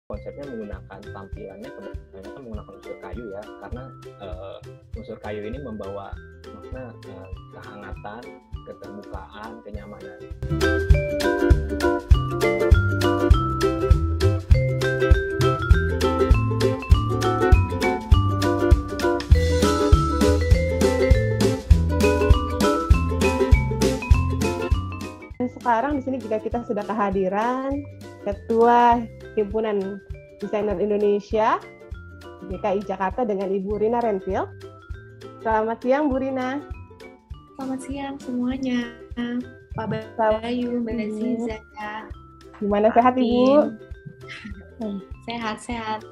konsepnya menggunakan tampilannya kebanyakan menggunakan unsur kayu ya, karena unsur kayu ini membawa makna kehangatan, keterbukaan, kenyamanan. Sekarang di sini juga kita sudah kehadiran Ketua Himpunan Desainer Indonesia DKI Jakarta dengan Ibu Rina Renvil. Selamat siang, Bu Rina. Selamat siang semuanya, Pak Bayu, Mbak Ziza. Gimana, sehat Ibu? Sehat-sehat.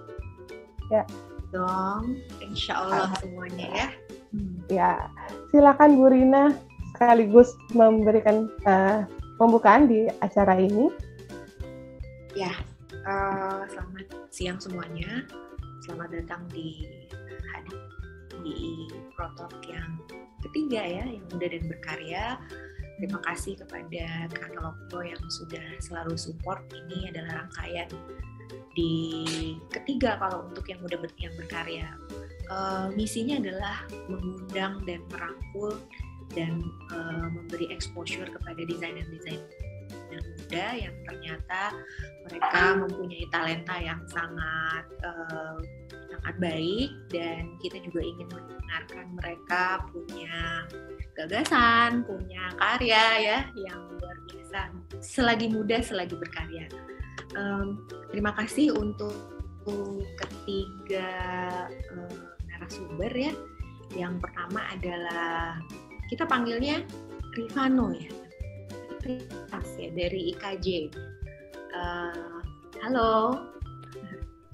Ya. Dong, insya Allah semuanya ya. Ya, silakan Bu Rina sekaligus memberikan pembukaan di acara ini. Ya, selamat siang semuanya. Selamat datang di Protalk yang ketiga ya, yang muda dan berkarya. Terima kasih kepada Katalog Pro yang sudah selalu support. Ini adalah rangkaian di ketiga kalau untuk yang muda yang berkarya. Misinya adalah mengundang dan merangkul dan memberi exposure kepada desainer-desainer muda yang ternyata mereka mempunyai talenta yang sangat baik, dan kita juga ingin mendengarkan mereka punya gagasan, punya karya ya yang luar biasa. Selagi muda, selagi berkarya. Terima kasih untuk ketiga narasumber ya. Yang pertama adalah kita panggilnya Rifano ya, dari IKJ. Halo,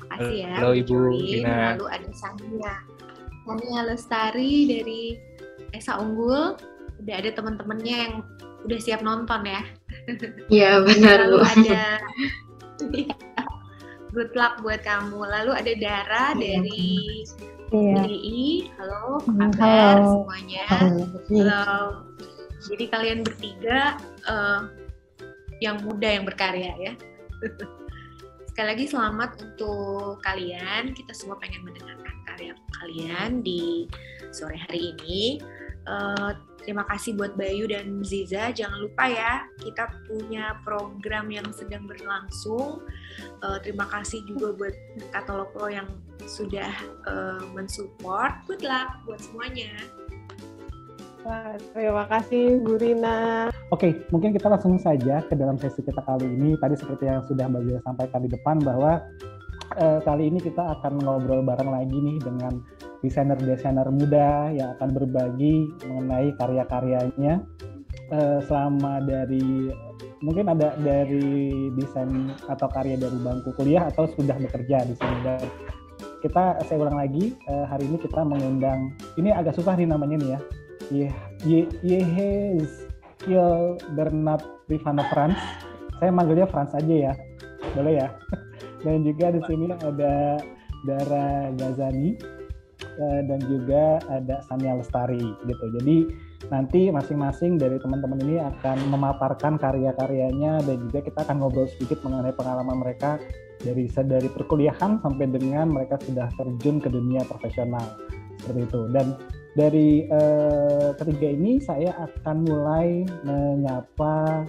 makasih ya. Halo Ibu Rina. Lalu ada Sania Lestari dari Esa Unggul. Udah ada teman-temannya yang udah siap nonton ya. Iya benar. Lalu ada good luck buat kamu. Lalu ada Dara dari DI. Halo, apa kabar semuanya? Halo. Jadi kalian bertiga yang muda yang berkarya ya. Sekali lagi selamat untuk kalian. Kita semua pengen mendengarkan karya kalian di sore hari ini. Terima kasih buat Bayu dan Ziza. Jangan lupa ya, kita punya program yang sedang berlangsung. Terima kasih juga buat Katalog Pro yang sudah mensupport. Good luck buat semuanya. Wah, terima kasih Bu Rina. Oke, mungkin kita langsung saja ke dalam sesi kita kali ini. Tadi seperti yang sudah Mbak Zia sampaikan di depan bahwa kali ini kita akan ngobrol bareng lagi nih dengan desainer-desainer muda yang akan berbagi mengenai karya-karyanya selama dari mungkin ada dari desain atau karya dari bangku kuliah atau sudah bekerja di sini. Dan saya ulang lagi, hari ini kita mengundang, ini agak susah nih namanya nih ya, Yehiel Bernard Rifano Frans. Saya manggilnya Frans aja ya, boleh ya. Dan juga di sini ada Dara Ghazani dan juga ada Sania Lestari gitu. Jadi nanti masing-masing dari teman-teman ini akan memaparkan karya-karyanya, dan juga kita akan ngobrol sedikit mengenai pengalaman mereka dari perkuliahan sampai dengan mereka sudah terjun ke dunia profesional seperti itu. Dan dari ketiga ini saya akan mulai menyapa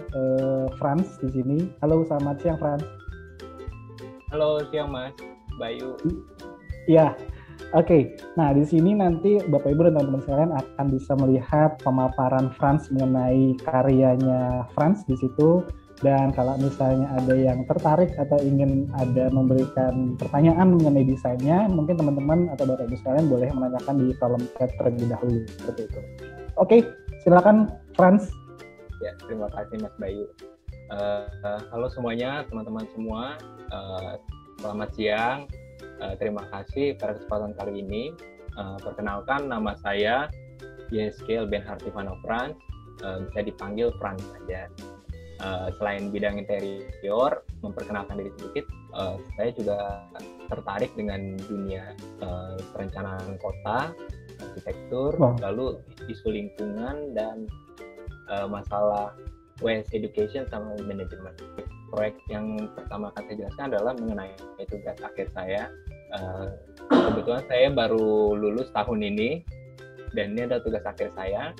Frans di sini. Halo, selamat siang Frans. Halo, siang Mas Bayu. Ya, oke. Nah, di sini nanti Bapak Ibu dan teman-teman sekalian akan bisa melihat pemaparan Frans mengenai karyanya Frans di situ. Dan kalau misalnya ada yang tertarik atau ingin ada memberikan pertanyaan mengenai desainnya, mungkin teman-teman atau Bapak Ibu sekalian boleh menanyakan di kolom chat terlebih dahulu seperti itu. Oke, silakan Frans. Ya, terima kasih Mas Bayu. Halo semuanya, teman-teman semua. Selamat siang. Terima kasih pada kesempatan kali ini. Perkenalkan, nama saya Yehiel Bernard Rifano Frans. Bisa dipanggil Frans saja. Selain bidang interior, memperkenalkan diri sedikit, saya juga tertarik dengan dunia perencanaan kota, arsitektur, lalu isu lingkungan dan masalah waste education sama manajemen. proyek yang pertama akan saya jelaskan adalah mengenai tugas akhir saya. Kebetulan saya baru lulus tahun ini, dan ini adalah tugas akhir saya.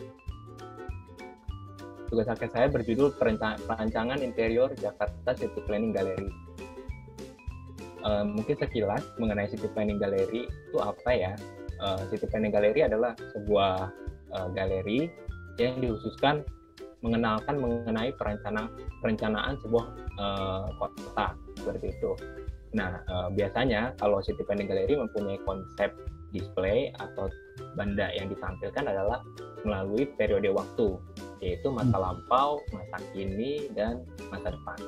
Tugas akhir saya berjudul Perancangan Interior Jakarta City Planning Gallery. Mungkin sekilas mengenai City Planning Gallery itu apa ya? City Planning Gallery adalah sebuah galeri yang dikhususkan mengenalkan mengenai perencanaan sebuah kota seperti itu. Nah, biasanya kalau City Planning Gallery mempunyai konsep display atau benda yang ditampilkan adalah melalui periode waktu, yaitu masa lampau, masa kini, dan masa depan.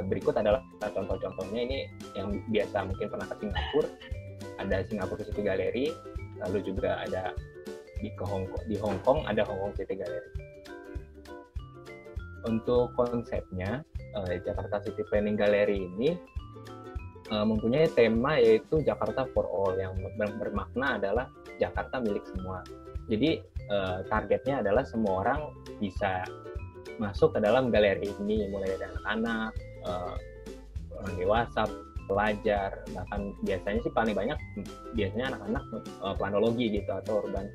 Berikut adalah contoh-contohnya. Ini yang biasa mungkin pernah ke Singapura, ada Singapura City Gallery, lalu juga ada di Hong Kong ada Hong Kong City Gallery. Untuk konsepnya, Jakarta City Planning Gallery ini mempunyai tema yaitu Jakarta for All, yang bermakna adalah Jakarta milik semua. Jadi targetnya adalah semua orang bisa masuk ke dalam galeri ini, mulai dari anak-anak, orang dewasa, pelajar, bahkan biasanya sih paling banyak biasanya anak-anak planologi gitu atau urban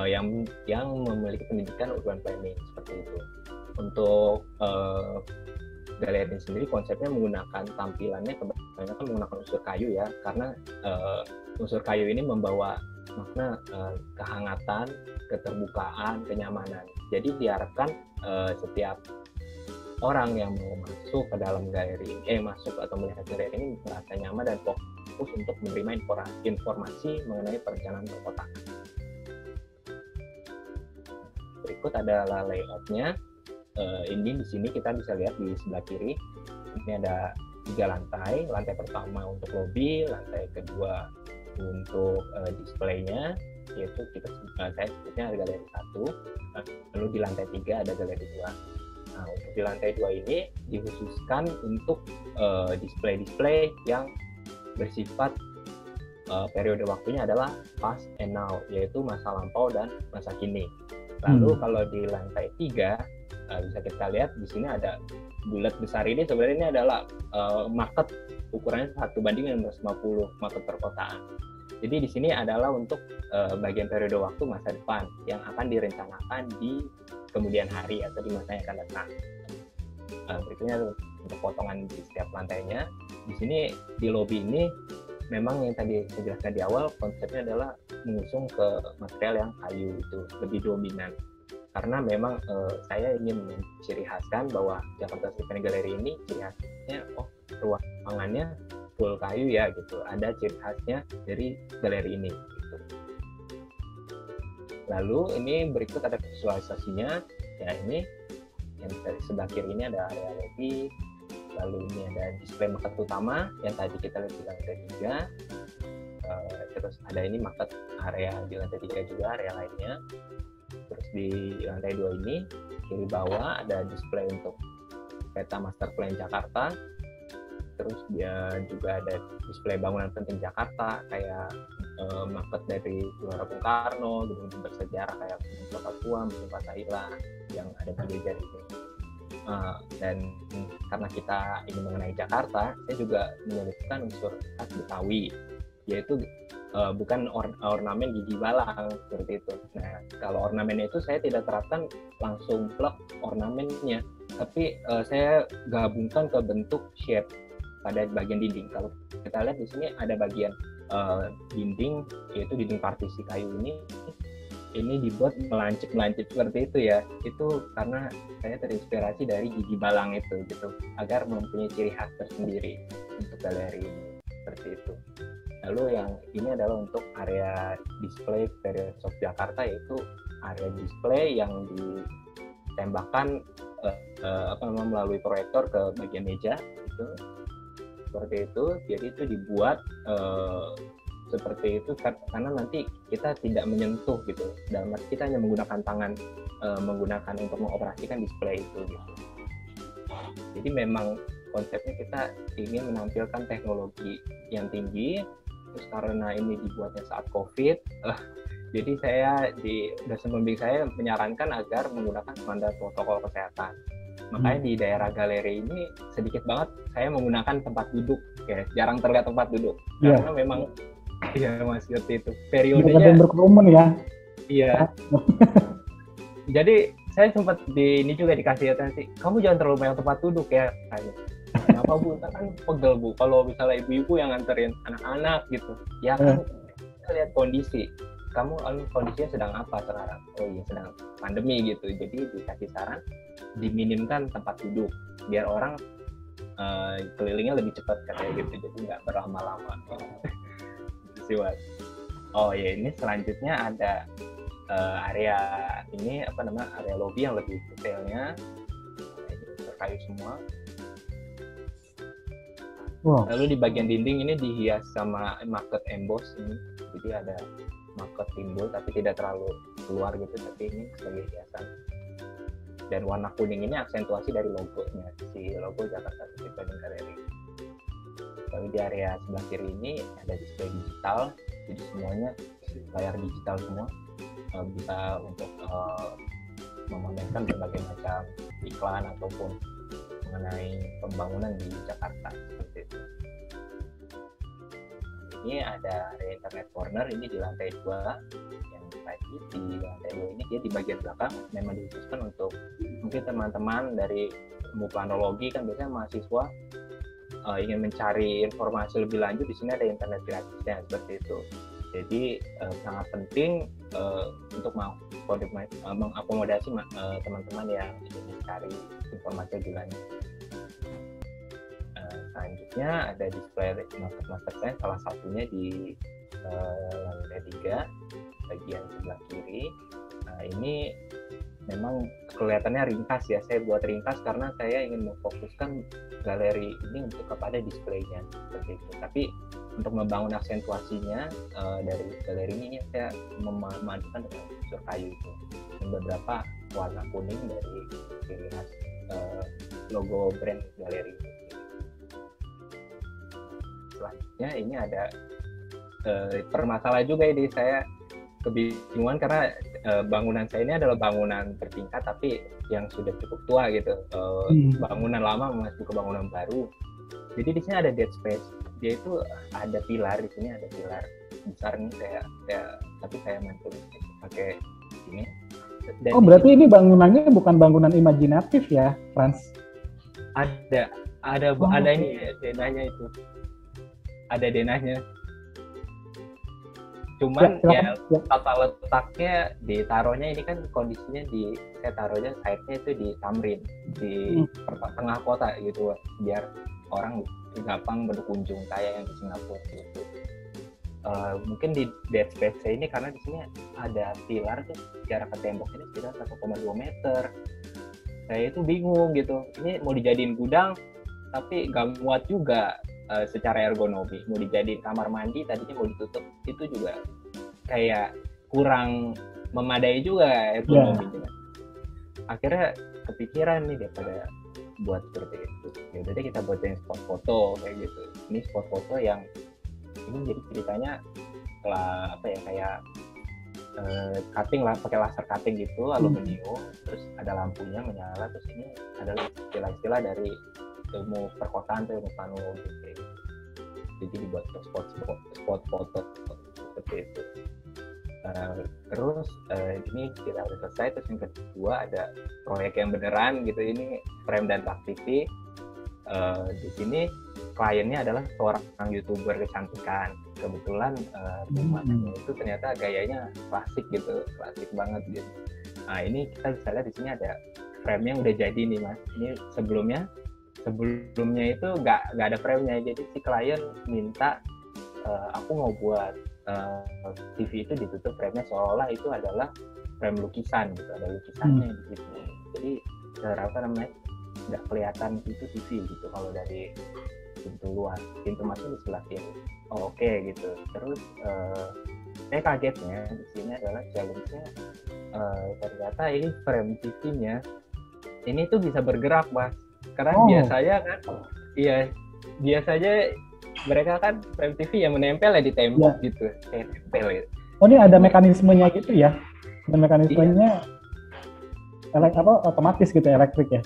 yang memiliki pendidikan urban planning seperti itu. Untuk galeri sendiri konsepnya menggunakan tampilannya kebanyakan menggunakan unsur kayu ya, karena unsur kayu ini membawa makna kehangatan, keterbukaan, kenyamanan. Jadi diharapkan setiap orang yang mau masuk ke dalam galeri masuk atau melihat galeri ini merasa nyaman dan fokus untuk menerima informasi mengenai perencanaan perkotaan. Berikut adalah layoutnya. Ini di sini kita bisa lihat di sebelah kiri. Ini ada 3 lantai. Lantai pertama untuk lobby, lantai kedua untuk displaynya, yaitu saya sebutnya ada galeri 1. Lalu di lantai 3 ada galeri 2. Nah, untuk di lantai 2 ini dikhususkan untuk display-display yang bersifat periode waktunya adalah past and now, yaitu masa lampau dan masa kini. Lalu kalau di lantai 3 bisa kita lihat di sini ada bulat besar ini, sebenarnya ini adalah market ukurannya 1:150 market perkotaan. Jadi di sini adalah untuk bagian periode waktu masa depan yang akan direncanakan di kemudian hari atau di masa yang akan datang. Berikutnya untuk potongan di setiap lantainya. Di sini di lobby ini memang yang tadi saya jelaskan di awal, konsepnya adalah mengusung ke material yang kayu itu lebih dominan. Karena memang saya ingin menciri khaskan bahwa Jakarta City Planning Gallery ini ciri khasnya ruangannya full kayu ya gitu. Ada ciri khasnya dari galeri ini gitu. Lalu ini berikut ada visualisasinya. Ya ini yang dari sebelah kiri ini ada area lobby. Lalu ini ada display market utama yang tadi kita lihat di lantai 3. Terus ada ini market area di lantai 3 juga, area lainnya. Terus di lantai 2 ini kiri bawah ada display untuk peta master plan Jakarta. Terus dia juga ada display bangunan penting Jakarta kayak market dari Gelora Bung Karno, gedung bersejarah kayak Gedung Patua, Museum Fathahillah yang ada di Jejer ini. Dan karena kita ingin mengenai Jakarta, saya juga menyelipkan unsur khas Betawi, yaitu bukan ornamen gigi balang seperti itu. Nah, kalau ornamennya itu saya tidak terapkan langsung plug ornamennya, tapi saya gabungkan ke bentuk shape pada bagian dinding. Kalau kita lihat di sini ada bagian dinding, yaitu dinding partisi kayu ini dibuat melancip seperti itu ya. Itu karena saya terinspirasi dari gigi balang itu gitu, agar mempunyai ciri khas tersendiri untuk galeri ini seperti itu. Lalu yang ini adalah untuk area display period of Jakarta, yaitu area display yang ditembakkan melalui proyektor ke bagian meja itu seperti itu. Jadi itu dibuat seperti itu karena nanti kita tidak menyentuh gitu, dalam arti kita hanya menggunakan tangan menggunakan untuk mengoperasikan display itu gitu. Jadi memang konsepnya kita ingin menampilkan teknologi yang tinggi. Terus karena ini dibuatnya saat COVID, jadi dosen pembimbing saya menyarankan agar menggunakan standar protokol kesehatan. Makanya di daerah galeri ini sedikit banget saya menggunakan tempat duduk, ya jarang terlihat tempat duduk karena memang iya Mas seperti itu periodenya berkerumun ya. Iya. Jadi saya sempat ini juga dikasih atensi, kamu jangan terlalu banyak tempat duduk ya. Kenapa Bu? Ntar kan pegel Bu. Kalau misalnya ibu-ibu yang nganterin anak-anak gitu, ya kan kita lihat kondisi. Kamu kondisinya sedang apa sekarang? Oh iya sedang pandemi gitu. Jadi dikasih saran diminimkan tempat duduk biar orang kelilingnya lebih cepat kayak gitu. Jadi nggak berlama-lama. Gitu sih Mas. Oh ya ini selanjutnya ada area ini area lobby yang lebih detailnya. Terkayu semua. Wow. Lalu di bagian dinding ini dihias sama market emboss ini. Jadi ada market timbul tapi tidak terlalu keluar gitu, tapi ini sebagai hiasan. Dan warna kuning ini aksentuasi dari logonya, si logo Jakarta City Planning Gallery. Lalu di area sebelah kiri ini ada display digital, jadi semuanya layar digital semua, bisa untuk memamerkan berbagai macam iklan ataupun mengenai pembangunan di Jakarta seperti itu. Ini ada area internet corner, ini di lantai 2 yang tadi di lantai 2 ini dia di bagian belakang memang dikhususkan untuk mungkin teman-teman dari ilmu planologi kan biasanya mahasiswa ingin mencari informasi lebih lanjut, di sini ada internet gratisnya seperti itu. Jadi sangat penting untuk mengakomodasi teman-teman yang ingin mencari informasi lebih lanjut. Selanjutnya ada display master plan, salah satunya di lantai 3 bagian sebelah kiri. Nah ini memang kelihatannya ringkas ya, saya buat ringkas karena saya ingin memfokuskan galeri ini untuk kepada displaynya seperti itu. Tapi untuk membangun aksentuasinya dari galeri ini saya memadukan dengan unsur kayu itu dan beberapa warna kuning dari ciri khas logo brand galeri itu. Selanjutnya ini ada permasalahan juga ini, saya kebingungan karena bangunan saya ini adalah bangunan bertingkat tapi yang sudah cukup tua gitu, bangunan lama masuk ke bangunan baru. Jadi di sini ada dead space, dia itu ada pilar, di sini ada pilar besar nih tapi saya mantul pakai ini. Dan berarti ini bangunannya bukan bangunan imajinatif ya, Frans? Ada ini denahnya itu. Ada denahnya. Cuman tata letaknya ditaruhnya ini kan kondisinya saya taruhnya site-nya itu di Tamrin, di tengah kota gitu, biar orang gampang berkunjung kayak yang di Singapura gitu. Mungkin di dead space ini karena di sini ada pilar tuh jarak ke tembok ini sekitar 1,2 meter. Saya itu bingung gitu. Ini mau dijadiin gudang tapi gak muat juga secara ergonomi. Mau dijadiin kamar mandi tadinya mau ditutup, itu juga kayak kurang memadai juga ergonominya. Akhirnya kepikiran nih daripada buat seperti itu, ya udah deh kita buatin spot foto kayak gitu. Ini spot foto yang ini jadi ceritanya kayak cutting lah, pakai laser cutting gitu, aluminium, terus ada lampunya menyala, terus ini adalah istilah-istilah dari ilmu perkotaan atau ilmu planologi gitu. Jadi dibuat spot foto seperti itu. Terus ini kita udah selesai. Terus yang kedua ada proyek yang beneran gitu, ini frame dan Trak TV. Di sini kliennya adalah seorang YouTuber kecantikan. Kebetulan rumahnya itu ternyata gayanya klasik gitu, klasik banget gitu. Nah ini kita bisa lihat di sini ada frame-nya udah jadi nih Mas. Ini sebelumnya itu nggak ada frame-nya, jadi si klien minta aku mau buat TV itu ditutup frame-nya seolah itu adalah frame lukisan gitu, ada lukisannya di situ. Jadi nggak kelihatan itu TV gitu kalau dari pintu luar, pintu masuk di sebelah kiri. Oke gitu. Terus saya kagetnya di sini adalah challenge-nya ternyata ini frame TV-nya ini tuh bisa bergerak Mas. Karena biasanya kan, biasanya mereka kan frame TV yang menempel ya di tembok gitu, kayak nempel gitu. Oh ini ada mekanismenya gitu ya? Ada mekanismenya otomatis gitu, elektrik ya?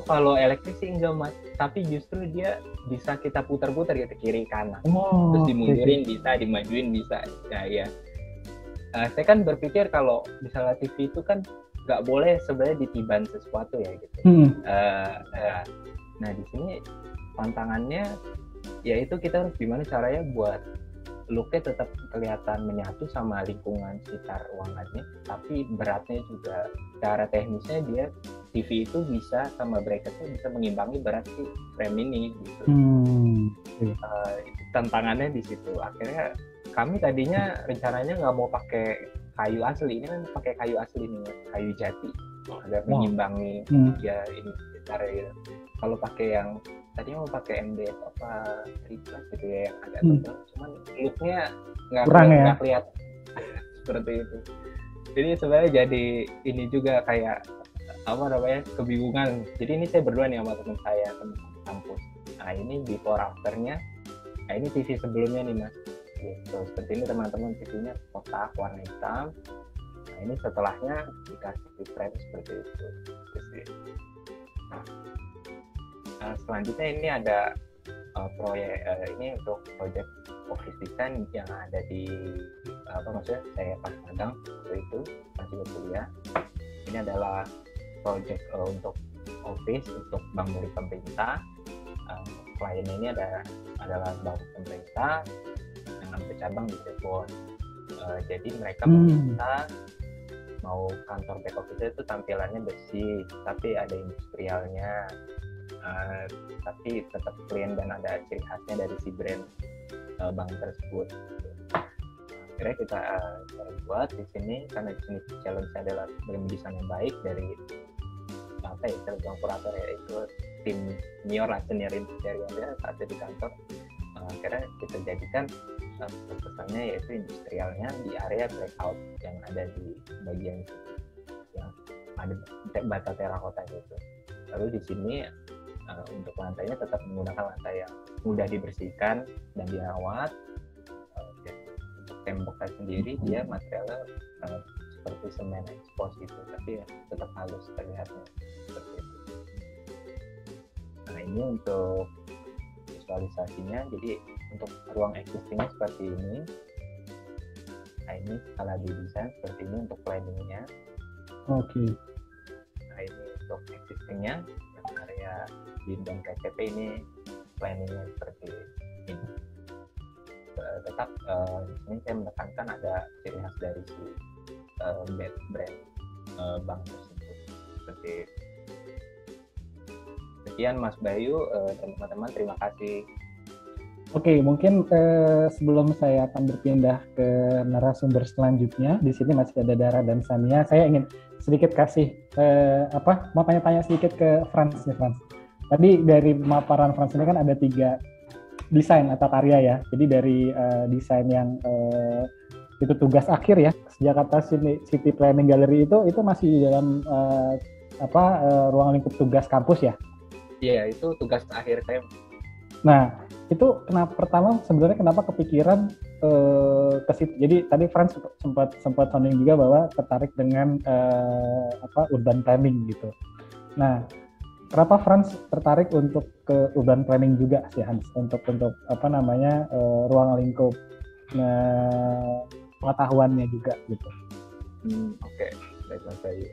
oh kalau elektrik sih enggak Mas, tapi justru dia bisa kita putar-putar gitu kiri kanan. Terus dimundurin bisa, dimajuin bisa. Nah ya, saya kan berpikir kalau misalnya TV itu kan nggak boleh sebenarnya ditiban sesuatu ya gitu. Nah di sini tantangannya yaitu kita harus gimana caranya buat looknya tetap kelihatan menyatu sama lingkungan sekitar ruangannya, tapi beratnya juga secara teknisnya dia TV itu bisa sama bracketnya bisa mengimbangi berat si frame ini gitu. Tantangannya di situ. Akhirnya kami tadinya rencananya nggak mau pakai kayu asli, ini kan pakai kayu asli nih, kayu jati agar mengimbangi ya ini secara gitu. Kalau pakai yang tadinya mau pakai MDF apa triplex gitu ya yang agak tebal, cuman looknya nggak kelihatan seperti itu. Jadi sebenarnya jadi ini juga kayak apa namanya kebingungan. Jadi ini saya berdua nih sama teman saya teman kampus. Nah ini before afternya. Nah ini TV sebelumnya nih Mas. Gitu. Seperti ini teman-teman TV-nya kotak warna hitam. Nah ini setelahnya dikasih frame seperti itu. Nah, selanjutnya ini ada proyek ini untuk project office design yang ada di maksudnya saya pas magang waktu itu masih berkuliah. Ini adalah project untuk office untuk bank milik pemerintah. Kliennya ini adalah bank pemerintah dengan bercabang di Cirebon. Jadi mereka meminta mau kantor back office itu tampilannya bersih, tapi ada industrialnya. Tapi tetap clean dan ada ciri khasnya dari si brand bank tersebut. Akhirnya kita buat di sini karena di sini challenge adalah mendesain yang baik dari apa ya calon kurator ya itu tim senior interiornya saat di kantor. Akhirnya kita jadikan pesannya yaitu industrialnya di area breakout yang ada di bagian yang ada bata terakota itu. Lalu di sini untuk lantainya tetap menggunakan lantai yang mudah dibersihkan dan dirawat. Untuk temboknya sendiri dia materialnya seperti semen expose gitu, tapi ya tetap halus terlihatnya seperti itu. Nah ini untuk visualisasinya, jadi untuk ruang existingnya seperti ini. Nah ini setelah didesain seperti ini untuk planningnya. Nah ini untuk existingnya yang area BIM dan KCP ini planningnya seperti ini. Tetap di sini saya menekankan ada ciri khas dari si brand bank tersebut seperti itu. Sekian Mas Bayu dan teman-teman, terima kasih. Oke, mungkin sebelum saya akan berpindah ke narasumber selanjutnya, di sini masih ada Dara dan Sania. Saya ingin sedikit kasih mau tanya-tanya sedikit ke Frans nih, Frans. Tadi dari pemaparan Frans ini kan ada 3 desain atau karya ya. Jadi dari desain yang itu tugas akhir ya, Jakarta City Planning Gallery itu masih di dalam ruang lingkup tugas kampus ya? Iya, itu tugas akhir saya. Nah, itu sebenarnya kenapa kepikiran ke situ? Jadi tadi Frans sempat sounding juga bahwa tertarik dengan urban planning gitu. Nah, kenapa Frans tertarik untuk ke urban planning juga sih Hans, untuk ruang lingkup pengetahuannya juga gitu? Oke, baik Mas Bayu.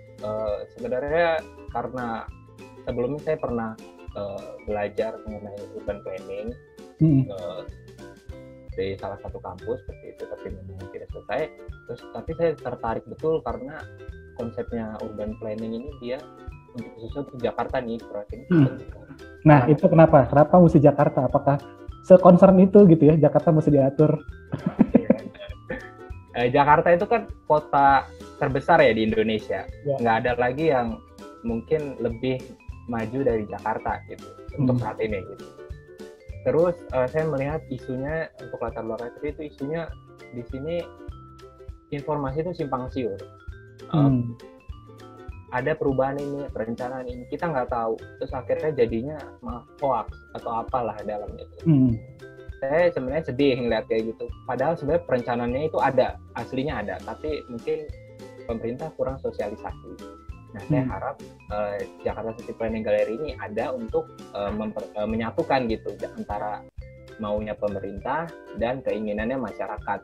Sebenarnya karena sebelumnya saya pernah belajar mengenai urban planning di salah satu kampus seperti itu, tapi memang tidak selesai. Tapi saya tertarik betul karena konsepnya urban planning ini dia khususnya untuk Jakarta nih proyek ini. Nah itu kenapa mesti Jakarta? Apakah se-concern itu gitu ya, Jakarta mesti diatur? Jakarta itu kan kota terbesar ya di Indonesia. Nggak ada lagi yang mungkin lebih maju dari Jakarta gitu untuk saat ini gitu. Terus saya melihat isunya untuk latar belakang itu isunya di sini informasi itu simpang siur. Ada perubahan ini, perencanaan ini, kita nggak tahu. Terus akhirnya jadinya hoax atau apalah dalamnya itu. Saya sebenarnya sedih ngeliat kayak gitu. Padahal sebenarnya perencanaannya itu ada, aslinya ada, tapi mungkin pemerintah kurang sosialisasi. Nah, saya harap Jakarta City Planning Gallery ini ada untuk menyatukan gitu antara maunya pemerintah dan keinginannya masyarakat.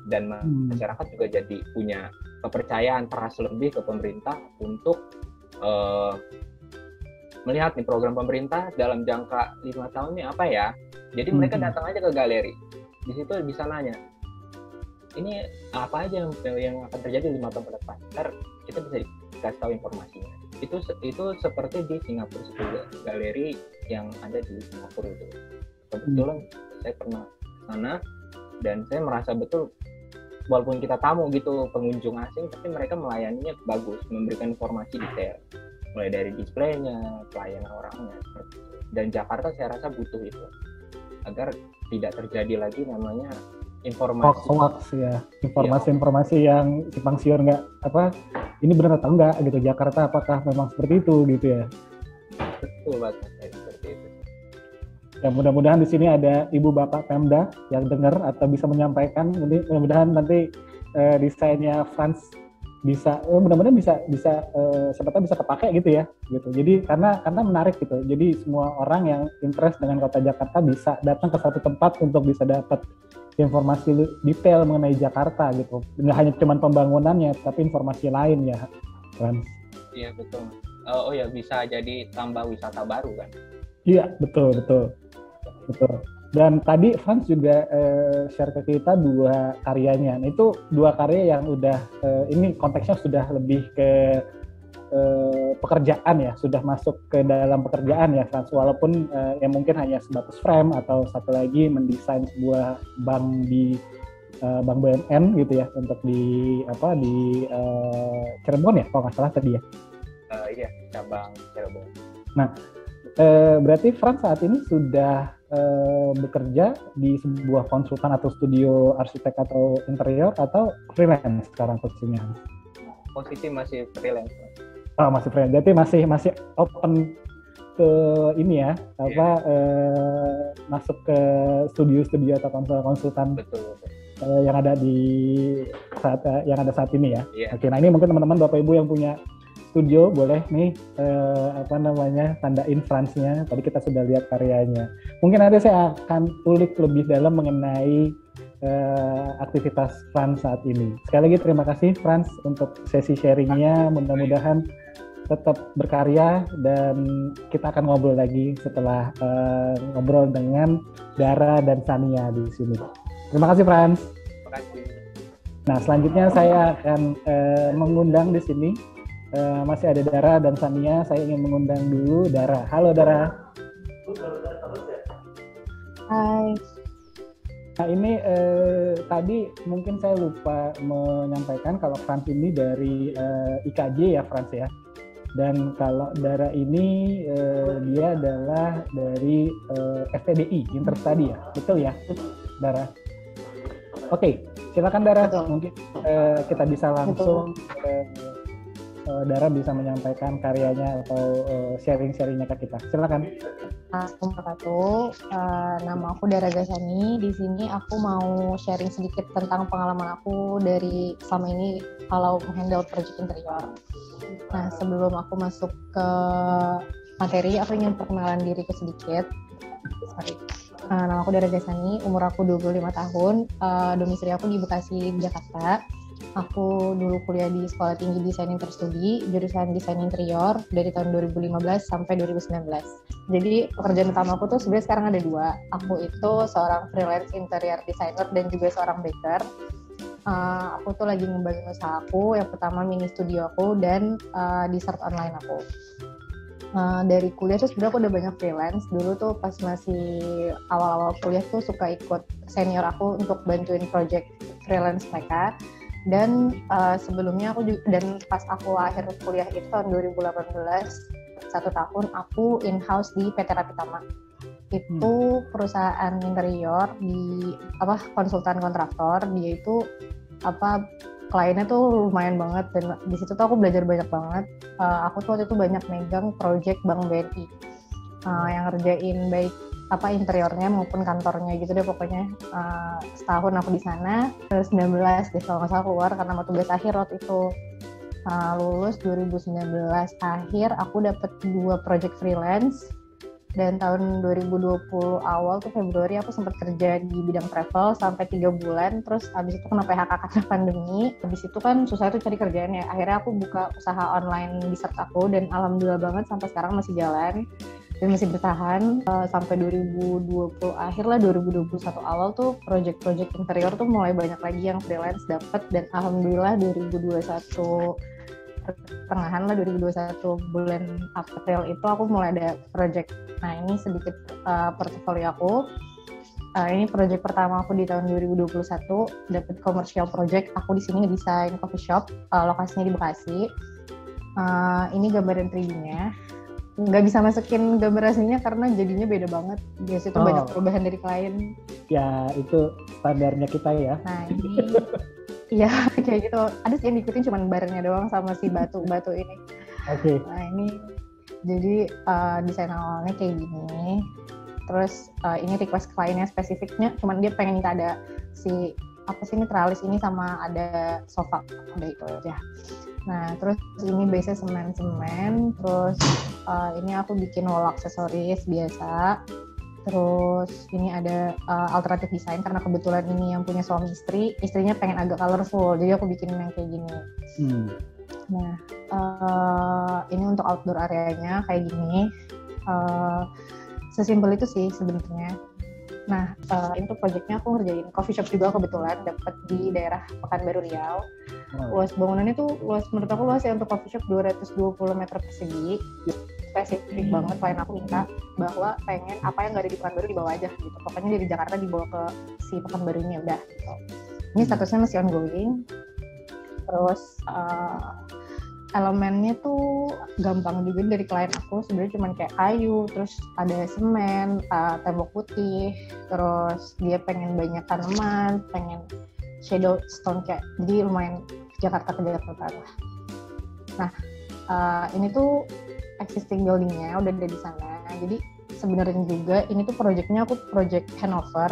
Dan masyarakat juga jadi punya kepercayaan, trust lebih ke pemerintah untuk melihat nih program pemerintah dalam jangka 5 tahun ini apa ya. Jadi mereka datang aja ke galeri. Di situ bisa nanya, ini apa aja yang akan terjadi 5 tahun ke depan. Ntar kita bisa dikasih tahu informasinya. Itu seperti di Singapura juga, galeri yang ada di Singapura itu. Kebetulan saya pernah sana dan saya merasa betul, walaupun kita tamu gitu, pengunjung asing, tapi mereka melayaninya bagus, memberikan informasi detail, mulai dari displaynya, pelayanan orangnya, seperti itu. Dan Jakarta saya rasa butuh itu agar tidak terjadi lagi namanya informasi hoax ya, informasi yang simpang siur, nggak apa ini benar atau enggak gitu. Jakarta apakah memang seperti itu gitu ya? Betul banget, seperti itu. Ya, mudah-mudahan di sini ada ibu bapak Pemda yang dengar atau bisa menyampaikan. Mudah-mudahan nanti desainnya Frans bisa, mudah-mudahan bisa siapa tahu bisa kepake gitu ya, gitu. Jadi karena menarik gitu. Jadi semua orang yang interest dengan kota Jakarta bisa datang ke satu tempat untuk bisa dapat informasi detail mengenai Jakarta gitu. Nggak hanya cuma pembangunannya, tapi informasi lain ya, Frans. Iya betul. Oh ya, bisa jadi tambah wisata baru kan? Iya, betul. Dan tadi Frans juga share ke kita 2 karyanya. Nah, itu 2 karya yang udah ini konteksnya sudah lebih ke pekerjaan ya, sudah masuk ke dalam pekerjaan ya Frans. Walaupun yang mungkin hanya sebatas frame, atau satu lagi mendesain sebuah bank di Bank BNN gitu ya, untuk di Cirebon ya, kalau nggak salah tadi ya. Iya, cabang Cirebon. Nah, berarti Frans saat ini sudah bekerja di sebuah konsultan atau studio arsitek atau interior, atau freelance sekarang posisinya? Posisi masih freelance. Oh, masih freelance. Jadi masih open ke ini ya, masuk ke studio-studio atau konsultan. Betul. Yang ada saat ini ya. Yeah. Oke, nah ini mungkin teman-teman Bapak Ibu yang punya studio boleh nih tandain Fransnya. Tadi kita sudah lihat karyanya. Mungkin nanti saya akan ulik lebih dalam mengenai aktivitas Frans saat ini. Sekali lagi terima kasih Frans untuk sesi sharingnya. Mudah-mudahan tetap berkarya, dan kita akan ngobrol lagi setelah ngobrol dengan Dara dan Sania di sini. Terima kasih Frans. Terima kasih. Nah, selanjutnya saya akan mengundang di sini. Masih ada Dara dan Sania. Saya ingin mengundang dulu Dara. Halo Dara. Hai. Nah, ini tadi mungkin saya lupa menyampaikan kalau Frans ini dari IKJ ya Frans ya. Dan kalau Dara ini dia adalah dari FTDI, Interstudy ya. Betul ya Dara? Oke, silakan Dara. Mungkin kita bisa langsung Dara bisa menyampaikan karyanya atau sharing-sharingnya ke kita. Silakan. Assalamualaikum, nama aku Dara Gasani. Di sini aku mau sharing sedikit tentang pengalaman aku dari selama ini kalau menghandle project interior. Nah, sebelum aku masuk ke materi, aku ingin perkenalan diriku sedikit. Nama aku Dara Gasani, umur aku 25 tahun, domisili aku di Bekasi, Jakarta. Aku dulu kuliah di Sekolah Tinggi Desain Interstudi, jurusan Desain Interior dari tahun 2015 sampai 2019. Jadi pekerjaan utama aku tuh sebenarnya sekarang ada 2. Aku itu seorang freelance interior designer dan juga seorang baker. Aku tuh lagi ngembangin usaha aku, yang pertama mini studio aku dan dessert online aku. Dari kuliah tuh sebenarnya aku udah banyak freelance. Dulu tuh pas masih awal-awal kuliah tuh suka ikut senior aku untuk bantuin project freelance mereka. Dan sebelumnya aku juga, dan pas aku akhir kuliah itu tahun 2018, 1 tahun aku in-house di PT Rapitama. Itu perusahaan interior di konsultan kontraktor. Dia itu kliennya tuh lumayan banget, dan di situ tuh aku belajar banyak banget. Aku tuh waktu itu banyak megang project Bank BNI yang ngerjain baik interiornya maupun kantornya gitu deh pokoknya. Setahun aku di sana, terus 19 deh kalau nggak salah keluar karena mau tugas akhir waktu itu. lulus 2019 akhir aku dapat 2 project freelance. Dan tahun 2020 awal tuh Februari aku sempat kerja di bidang travel sampai 3 bulan. Terus abis itu kena PHK karena pandemi. Abis itu kan susah tuh cari kerjaan ya. Akhirnya aku buka usaha online di Search aku dan alhamdulillah banget sampai sekarang masih jalan dan masih bertahan sampai 2020 akhir lah, 2021 awal tuh project-project interior tuh mulai banyak lagi yang freelance dapat. Dan alhamdulillah 2021 pertengahan lah, 2021 bulan April itu aku mulai ada project. Nah ini sedikit portofolio aku. Ini project pertama aku di tahun 2021, dapat commercial project. Aku di sini ngedesain coffee shop, lokasinya di Bekasi. Ini gambaran 3D-nya. Nggak bisa masukin gambar aslinya karena jadinya beda banget. Biasanya tuh banyak perubahan dari klien. Ya itu standarnya kita ya. Nah ini iya kayak gitu. Ada sih yang diikutin cuma barnya doang sama si batu ini. Oke. Nah ini jadi desain awalnya kayak gini. Terus ini request kliennya spesifiknya, cuman dia pengen minta ada si apa sih ini tralis ini sama ada sofa, udah itu aja. Nah terus ini base-nya semen. Terus ini aku bikin wall aksesoris biasa. Terus ini ada alternatif desain karena kebetulan ini yang punya suami istri, istrinya pengen agak colorful, jadi aku bikin yang kayak gini. Nah ini untuk outdoor areanya kayak gini. Sesimpel itu sih sebenarnya. Nah itu projectnya aku ngerjain coffee shop juga kebetulan dapat di daerah Pekanbaru Riau. Luas bangunannya tuh menurut aku luas ya, untuk coffee shop 220 meter persegi. Spesifik banget klien aku minta bahwa pengen apa yang nggak ada di Pekanbaru dibawa aja gitu. Pokoknya dari Jakarta dibawa ke si Pekanbarunya udah gitu. Ini statusnya masih ongoing. Terus elemennya tuh gampang juga dari klien aku, sebenarnya cuma kayak kayu, terus ada semen, tembok putih, terus dia pengen banyak tanaman, pengen shadow stone kayak, jadi lumayan Jakarta lah. Nah ini tuh existing buildingnya udah ada di sana, jadi sebenarnya juga ini tuh projectnya aku project handover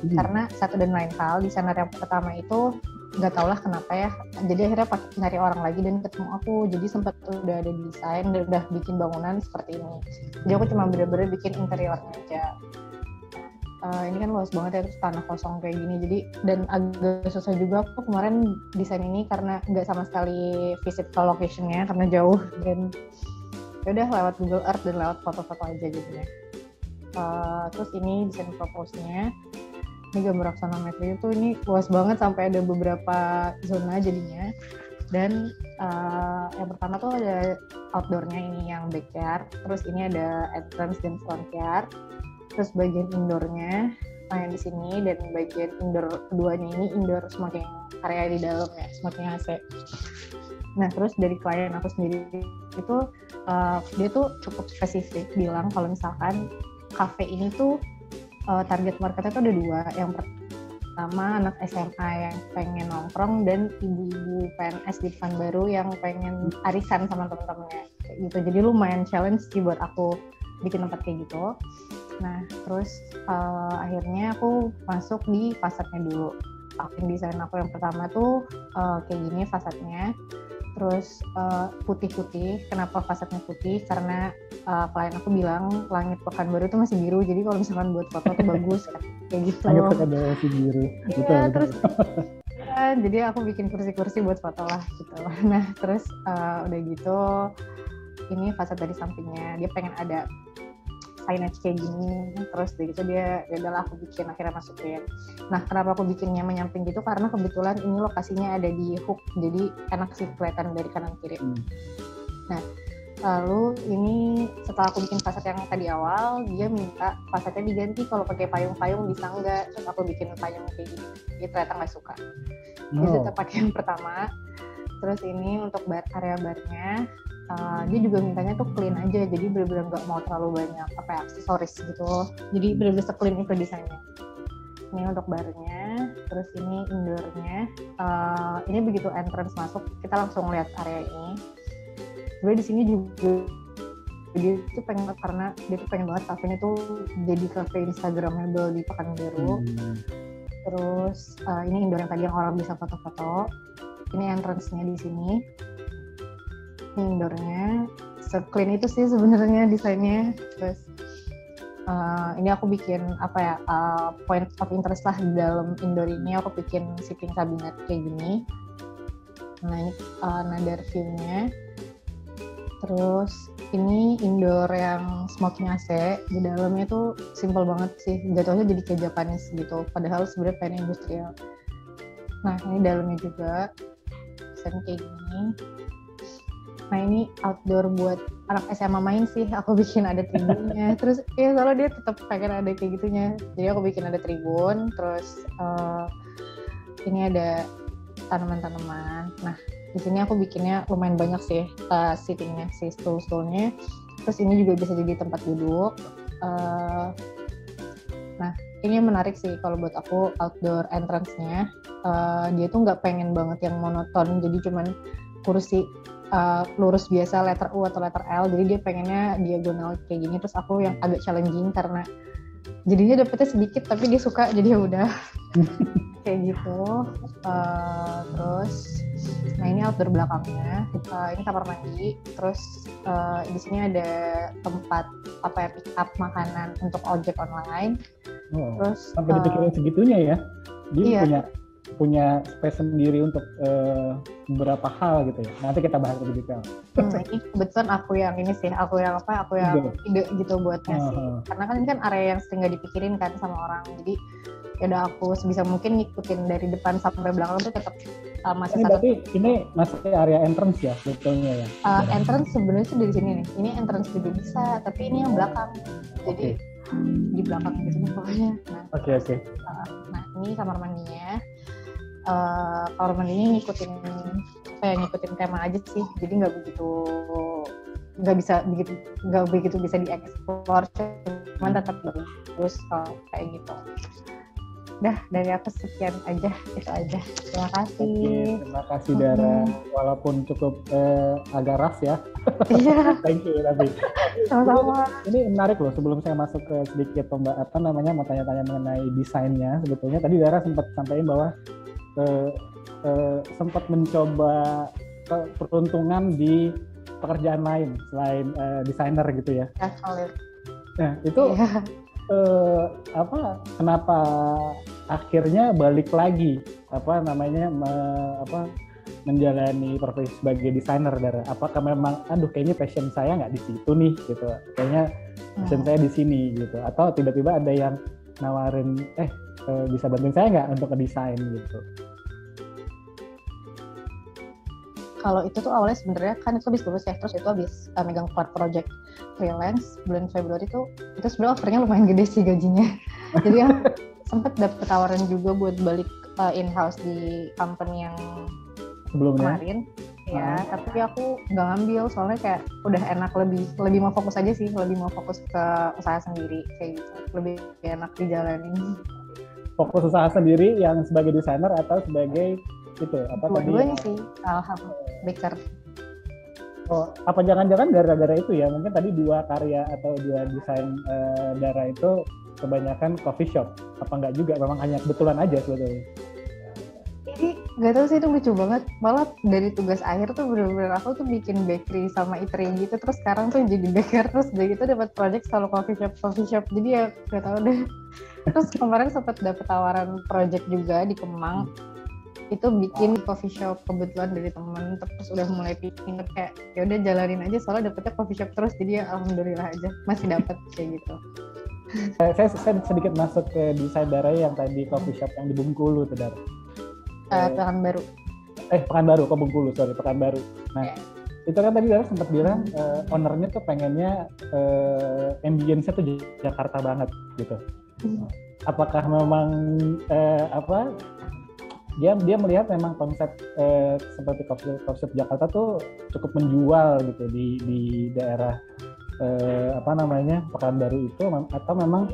karena satu dan lain hal desainer yang pertama itu nggak tau lah kenapa ya, jadi akhirnya pakai nyari orang lagi dan ketemu aku, jadi sempat udah ada desain dan udah bikin bangunan seperti ini, jadi aku cuma bener-bener bikin interiornya aja. Ini kan luas banget ya, terus tanah kosong kayak gini, jadi dan agak susah juga aku kemarin desain ini karena nggak sama sekali visit ke location-nya karena jauh, dan udah lewat Google Earth dan lewat foto-foto aja jadinya. Terus ini desain propose-nya. Ini gambar aksonometri itu ini luas banget sampai ada beberapa zona jadinya. Dan yang pertama tuh ada outdoor-nya ini yang backyard, terus ini ada entrance dan front yard, terus bagian indoor-nya yang di sini, dan bagian indoor keduanya ini indoor smoking area di dalam ya, smoking AC. Nah terus dari klien aku sendiri itu dia tuh cukup spesifik bilang kalau misalkan cafe ini tuh target marketnya tuh ada 2. Yang pertama anak SMA yang pengen nongkrong dan ibu-ibu PNS di Pekanbaru yang pengen arisan sama temen-temennya kayak gitu. Jadi lumayan challenge sih buat aku bikin tempat kayak gitu. Nah terus akhirnya aku masuk di fasadnya dulu. Desain aku yang pertama tuh kayak gini fasadnya. Terus putih-putih. Kenapa fasadnya putih? Karena klien aku bilang langit Pekanbaru itu masih biru, jadi kalau misalkan buat foto tuh bagus kayak gitu. Langit Pekanbaru masih biru. Iya, terus jadi aku bikin kursi-kursi buat foto lah gitu. Nah terus udah gitu ini fasad dari sampingnya dia pengen ada signage kayak gini, terus dari gitu dia adalah aku bikin, akhirnya masukin. Nah kenapa aku bikinnya menyamping gitu, karena kebetulan ini lokasinya ada di hook, jadi enak sih kelihatan dari kanan kiri. Nah lalu ini setelah aku bikin fasad yang tadi awal, dia minta fasadnya diganti kalau pakai payung-payung bisa enggak, terus aku bikin payung kayak gini, dia ternyata nggak suka. Dia tetap pakai yang pertama. Terus ini untuk area barnya, dia juga mintanya tuh clean aja, jadi bener-bener nggak mau terlalu banyak aksesoris gitu, jadi bener-bener se-clean itu desainnya. Ini untuk barnya, terus ini indoornya. Ini begitu entrance masuk kita langsung lihat area ini. Sebenarnya di sini juga dia tuh pengen banget, karena dia tuh pengen banget kafenya tuh jadi cafe instagramable di Pekanbaru. Terus ini indoor yang tadi yang orang bisa foto-foto. Ini entrance-nya di sini. Indoornya se-clean itu sih sebenarnya desainnya. Terus ini aku bikin point of interest lah di dalam indoor ini. Aku bikin sitting cabinet kayak gini. Nah ini nada view-nya. Terus ini indoor yang smoking AC. Di dalamnya tuh simple banget sih. Jatuhnya jadi kayak Japanese gitu. Padahal sebenarnya pengen industrial. Nah ini dalamnya juga desain kayak gini. Nah ini outdoor buat anak SMA main sih. Aku bikin ada tribunnya. Terus ya soalnya dia tetap pengen ada kayak gitunya. Jadi aku bikin ada tribun. Terus ini ada tanaman-tanaman. Nah di sini aku bikinnya lumayan banyak sih seatingnya, si stool-stoolnya. Terus ini juga bisa jadi tempat duduk. Nah ini yang menarik sih kalau buat aku outdoor entrance-nya. Dia tuh nggak pengen banget yang monoton. Jadi cuman kursi lurus biasa letter U atau letter L. Jadi dia pengennya diagonal kayak gini. Terus aku yang agak challenging karena jadinya dapetnya sedikit tapi dia suka. Jadi ya udah kayak gitu. Terus nah ini outdoor belakangnya. Ini kamar mandi. Terus di sini ada tempat pick up makanan untuk ojek online. Terus sampai dipikirin segitunya ya. Dia iya. punya space sendiri untuk beberapa hal gitu ya. Nanti kita bahas lebih detail. Ini kebetulan aku yang ide gitu buat ngasih. Karena kan ini kan area yang sering gak dipikirin kan sama orang. Jadi ya udah aku sebisa mungkin ngikutin dari depan sampai belakang tuh tetap masih satu. Berarti ini masih area entrance ya sebetulnya ya? Entrance sebenarnya tuh dari sini nih. Ini entrance juga bisa, tapi ini yang belakang. Jadi di belakang gitu pokoknya. Oke. Nah ini kamar mandinya. Kamar mandinya ngikutin tema aja sih. Jadi nggak begitu bisa dieksplor, cuman tetap bagus kayak gitu. Udah dari aku sekian aja, itu aja. Terima kasih. Terima kasih Dara. Walaupun cukup agak ras ya. Iya. Thank you tapi. Sama-sama. Ini menarik loh. Sebelum saya masuk ke sedikit mau tanya-tanya mengenai desainnya. Sebetulnya tadi Dara sempat sampaikan bahwa sempat mencoba peruntungan di pekerjaan lain selain desainer gitu ya. Nah itu kenapa akhirnya balik lagi menjalani profesi sebagai desainer, Dara? Apakah memang kayaknya passion saya nggak di situ nih gitu, kayaknya passion saya di sini gitu, atau tiba-tiba ada yang nawarin bisa bantuin saya nggak untuk ngedesain gitu? Kalau itu tuh awalnya sebenarnya kan itu habis lulus ya, terus itu habis megang project freelance bulan Februari itu sebenarnya offernya lumayan gede sih gajinya. Jadi ya sempat dapet tawaran juga buat balik in-house di company yang sebelumnya kemarin. Ya, tapi aku nggak ngambil soalnya kayak udah enak, lebih mau fokus aja sih, lebih mau fokus ke usaha sendiri kayak gitu, lebih enak dijalanin. Fokus usaha sendiri yang sebagai desainer atau sebagai itu dua-duanya sih, baker. Apa jangan-jangan gara-gara itu ya, mungkin tadi 2 karya atau 2 desain Dara itu kebanyakan coffee shop, apa enggak juga memang hanya kebetulan aja sebetulnya? Jadi nggak tahu sih, itu lucu banget, malah dari tugas akhir tuh bener-bener aku tuh bikin bakery sama eatery gitu, terus sekarang tuh jadi baker, terus dari itu dapat project selalu coffee shop, jadi ya nggak tahu deh. Terus kemarin sempat dapat tawaran project juga di Kemang, itu bikin coffee shop kebetulan dari teman, terus udah mulai pikir kayak ya udah jalanin aja soalnya dapetnya coffee shop terus, jadi ya alhamdulillah aja masih dapat kayak gitu. Saya sedikit masuk ke desain Dara yang tadi coffee shop yang di Bengkulu tuh, Dara. Pekanbaru. Pekanbaru. Nah, itu kan tadi Dara sempat bilang ownernya tuh pengennya ambience-nya tuh Jakarta banget gitu. Apakah memang dia melihat memang konsep seperti coffee shop Jakarta tuh cukup menjual gitu di daerah Pekanbaru itu, atau memang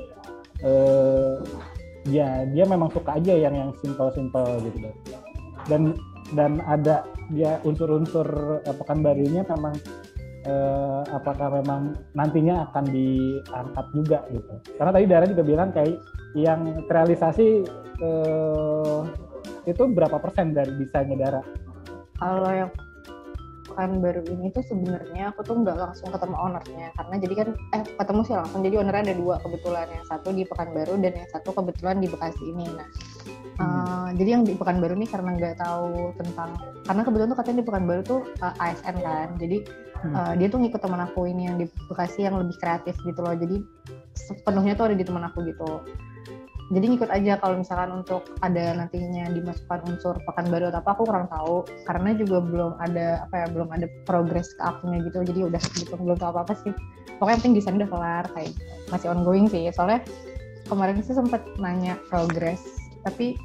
dia memang suka aja yang simple gitu, dan ada dia unsur-unsur Pekanbarunya memang apakah memang nantinya akan diangkat juga gitu, karena tadi Dara juga bilang kayak yang terrealisasi itu berapa persen dari desainnya Dara? Kalau yang Pekanbaru ini tuh sebenarnya aku tuh nggak langsung ketemu ownernya, karena jadi kan ketemu sih langsung, jadi ownernya ada 2 kebetulan, yang satu di Pekanbaru dan yang satu kebetulan di Bekasi ini. Nah jadi yang di Pekanbaru ini karena nggak tahu tentang, karena kebetulan tuh katanya di Pekanbaru tuh ASN kan, jadi dia tuh ngikut teman aku ini yang di Bekasi yang lebih kreatif gitu loh, jadi sepenuhnya tuh ada di teman aku gitu. Jadi ngikut aja, kalau misalkan untuk ada nantinya dimasukkan unsur Pekanbaru atau apa aku kurang tahu, karena juga belum ada belum ada progres ke akunya gitu, jadi udah gitu, belum tahu apa-apa sih. Pokoknya yang penting desain udah kelar, kayak masih ongoing sih, soalnya kemarin sih sempat nanya progres, tapi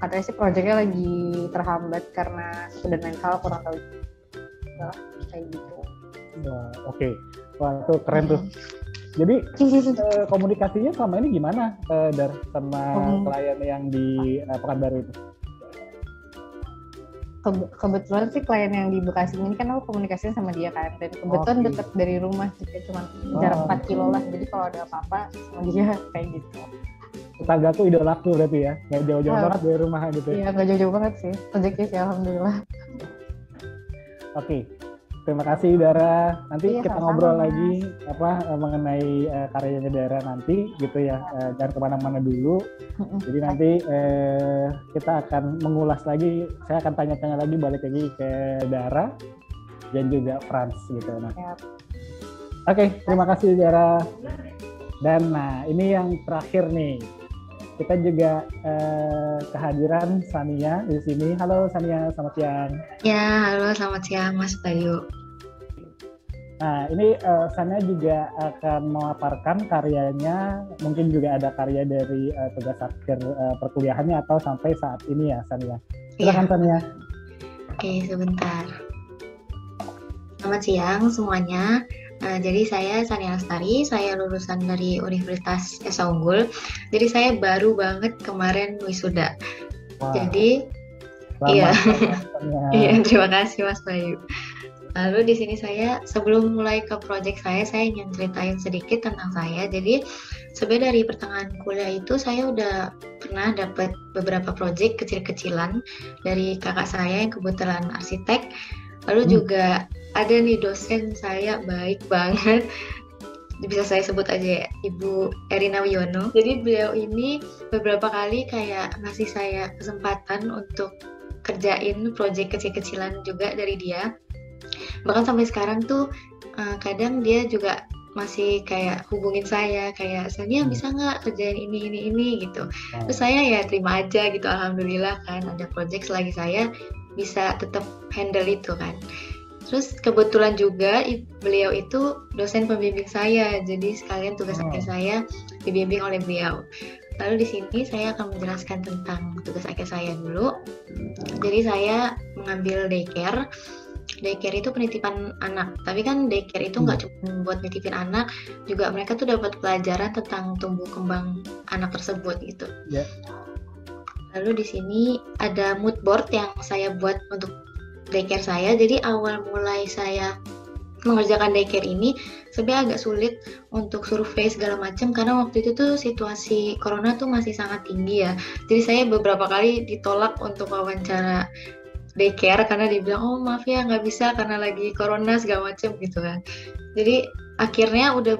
katanya sih proyeknya lagi terhambat karena sudah lain hal, kurang tahu kayak gitu. Oke. Wah, itu keren tuh. Jadi komunikasinya selama ini gimana sama klien yang di Pekanbaru itu? Kebetulan sih klien yang di Bekasi ini kan aku komunikasinya sama dia kan, dan kebetulan deket dari rumah juga, cuma jarak 4 kilo lah, jadi kalau ada apa-apa sama dia kayak gitu. Tetanggaku idolaku berarti ya, nggak jauh-jauh banget dari rumah gitu. Iya, nggak jauh-jauh banget sih, rezeki sih alhamdulillah. Oke. Terima kasih Dara. Nanti kita ngobrol lagi mengenai karyanya Dara nanti gitu ya. Jangan kemana-mana dulu. Jadi nanti kita akan mengulas lagi. Saya akan tanya-tanya lagi, balik lagi ke Dara dan juga Frans gitu. Nah. Oke, terima kasih Dara. Dan ini yang terakhir nih. Kita juga kehadiran Sania di sini. Halo Sania, selamat siang. Ya, halo selamat siang Mas Bayu. Nah, ini Sania juga akan memaparkan karyanya, mungkin juga ada karya dari tugas akhir perkuliahannya atau sampai saat ini ya Sania. Silakan Sania. Oke, sebentar. Selamat siang semuanya. Jadi saya Sania Lestari, saya lulusan dari Universitas Esa Unggul. Jadi saya baru banget kemarin wisuda. Wow. Jadi iya, terima kasih Mas Bayu. Lalu di sini saya sebelum mulai ke proyek saya ingin ceritain sedikit tentang saya. Jadi sebenarnya dari pertengahan kuliah itu saya udah pernah dapat beberapa proyek kecil-kecilan dari kakak saya yang kebetulan arsitek. Lalu juga ada nih dosen saya baik banget, bisa saya sebut aja ya, Ibu Erina Wiono. Jadi beliau ini beberapa kali kayak ngasih saya kesempatan untuk kerjain proyek kecil-kecilan juga dari dia. Bahkan sampai sekarang tuh kadang dia juga masih kayak hubungin saya, kayak Sania bisa nggak kerjain ini gitu. Terus saya ya terima aja gitu, alhamdulillah kan ada proyek selagi saya bisa tetap handle itu kan. Terus kebetulan juga beliau itu dosen pembimbing saya, jadi sekalian tugas akhir saya dibimbing oleh beliau. Lalu di sini saya akan menjelaskan tentang tugas akhir saya dulu. Jadi saya mengambil daycare. Daycare itu penitipan anak, tapi kan daycare itu nggak cuma buat nitipin anak, juga mereka tuh dapat pelajaran tentang tumbuh kembang anak tersebut gitu. Yeah. Lalu di sini ada mood board yang saya buat untuk daycare saya. Jadi awal mulai saya mengerjakan daycare ini sebenarnya agak sulit untuk survei segala macam, karena waktu itu tuh situasi corona tuh masih sangat tinggi ya. Jadi saya beberapa kali ditolak untuk wawancara daycare karena dibilang oh maaf ya nggak bisa karena lagi corona segala macam gitu kan. Jadi akhirnya udah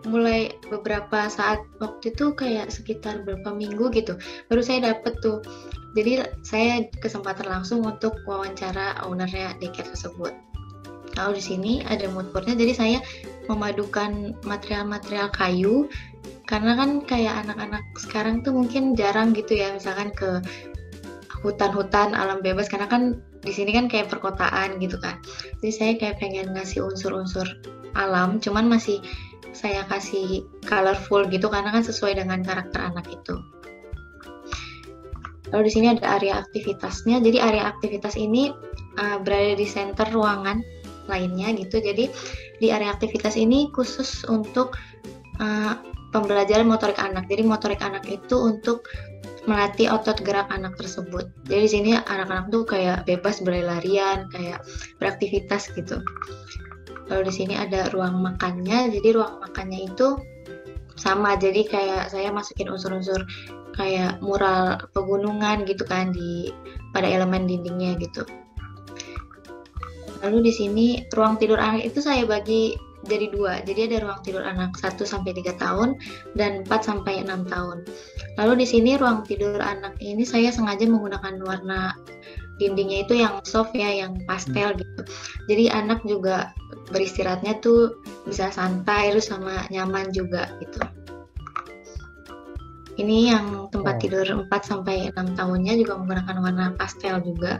mulai beberapa saat waktu itu kayak sekitar beberapa minggu gitu baru saya dapet tuh. Jadi saya kesempatan langsung untuk wawancara ownernya daycare tersebut. Lalu di sini ada mood boardnya, jadi saya memadukan material-material kayu karena kan kayak anak-anak sekarang tuh mungkin jarang gitu ya misalkan ke hutan-hutan alam bebas, karena kan di sini kan kayak perkotaan gitu kan. Jadi saya kayak pengen ngasih unsur-unsur alam, cuman masih saya kasih colorful gitu karena kan sesuai dengan karakter anak itu. Lalu di sini ada area aktivitasnya. Jadi area aktivitas ini berada di center ruangan lainnya gitu. Jadi di area aktivitas ini khusus untuk pembelajaran motorik anak. Jadi motorik anak itu untuk melatih otot gerak anak tersebut. Jadi di sini anak-anak tuh kayak bebas berlarian, kayak beraktivitas gitu. Lalu di sini ada ruang makannya. Jadi ruang makannya itu sama. Jadi kayak saya masukin unsur-unsur kayak mural pegunungan gitu kan pada elemen dindingnya gitu. Lalu di sini ruang tidur anak itu saya bagi jadi 2. Jadi ada ruang tidur anak 1 sampai 3 tahun dan 4 sampai 6 tahun. Lalu di sini ruang tidur anak ini saya sengaja menggunakan warna dindingnya itu yang soft ya, yang pastel gitu. Jadi anak juga beristirahatnya tuh bisa santai terus sama nyaman juga gitu. Ini yang tempat tidur 4 sampai 6 tahunnya juga menggunakan warna pastel juga.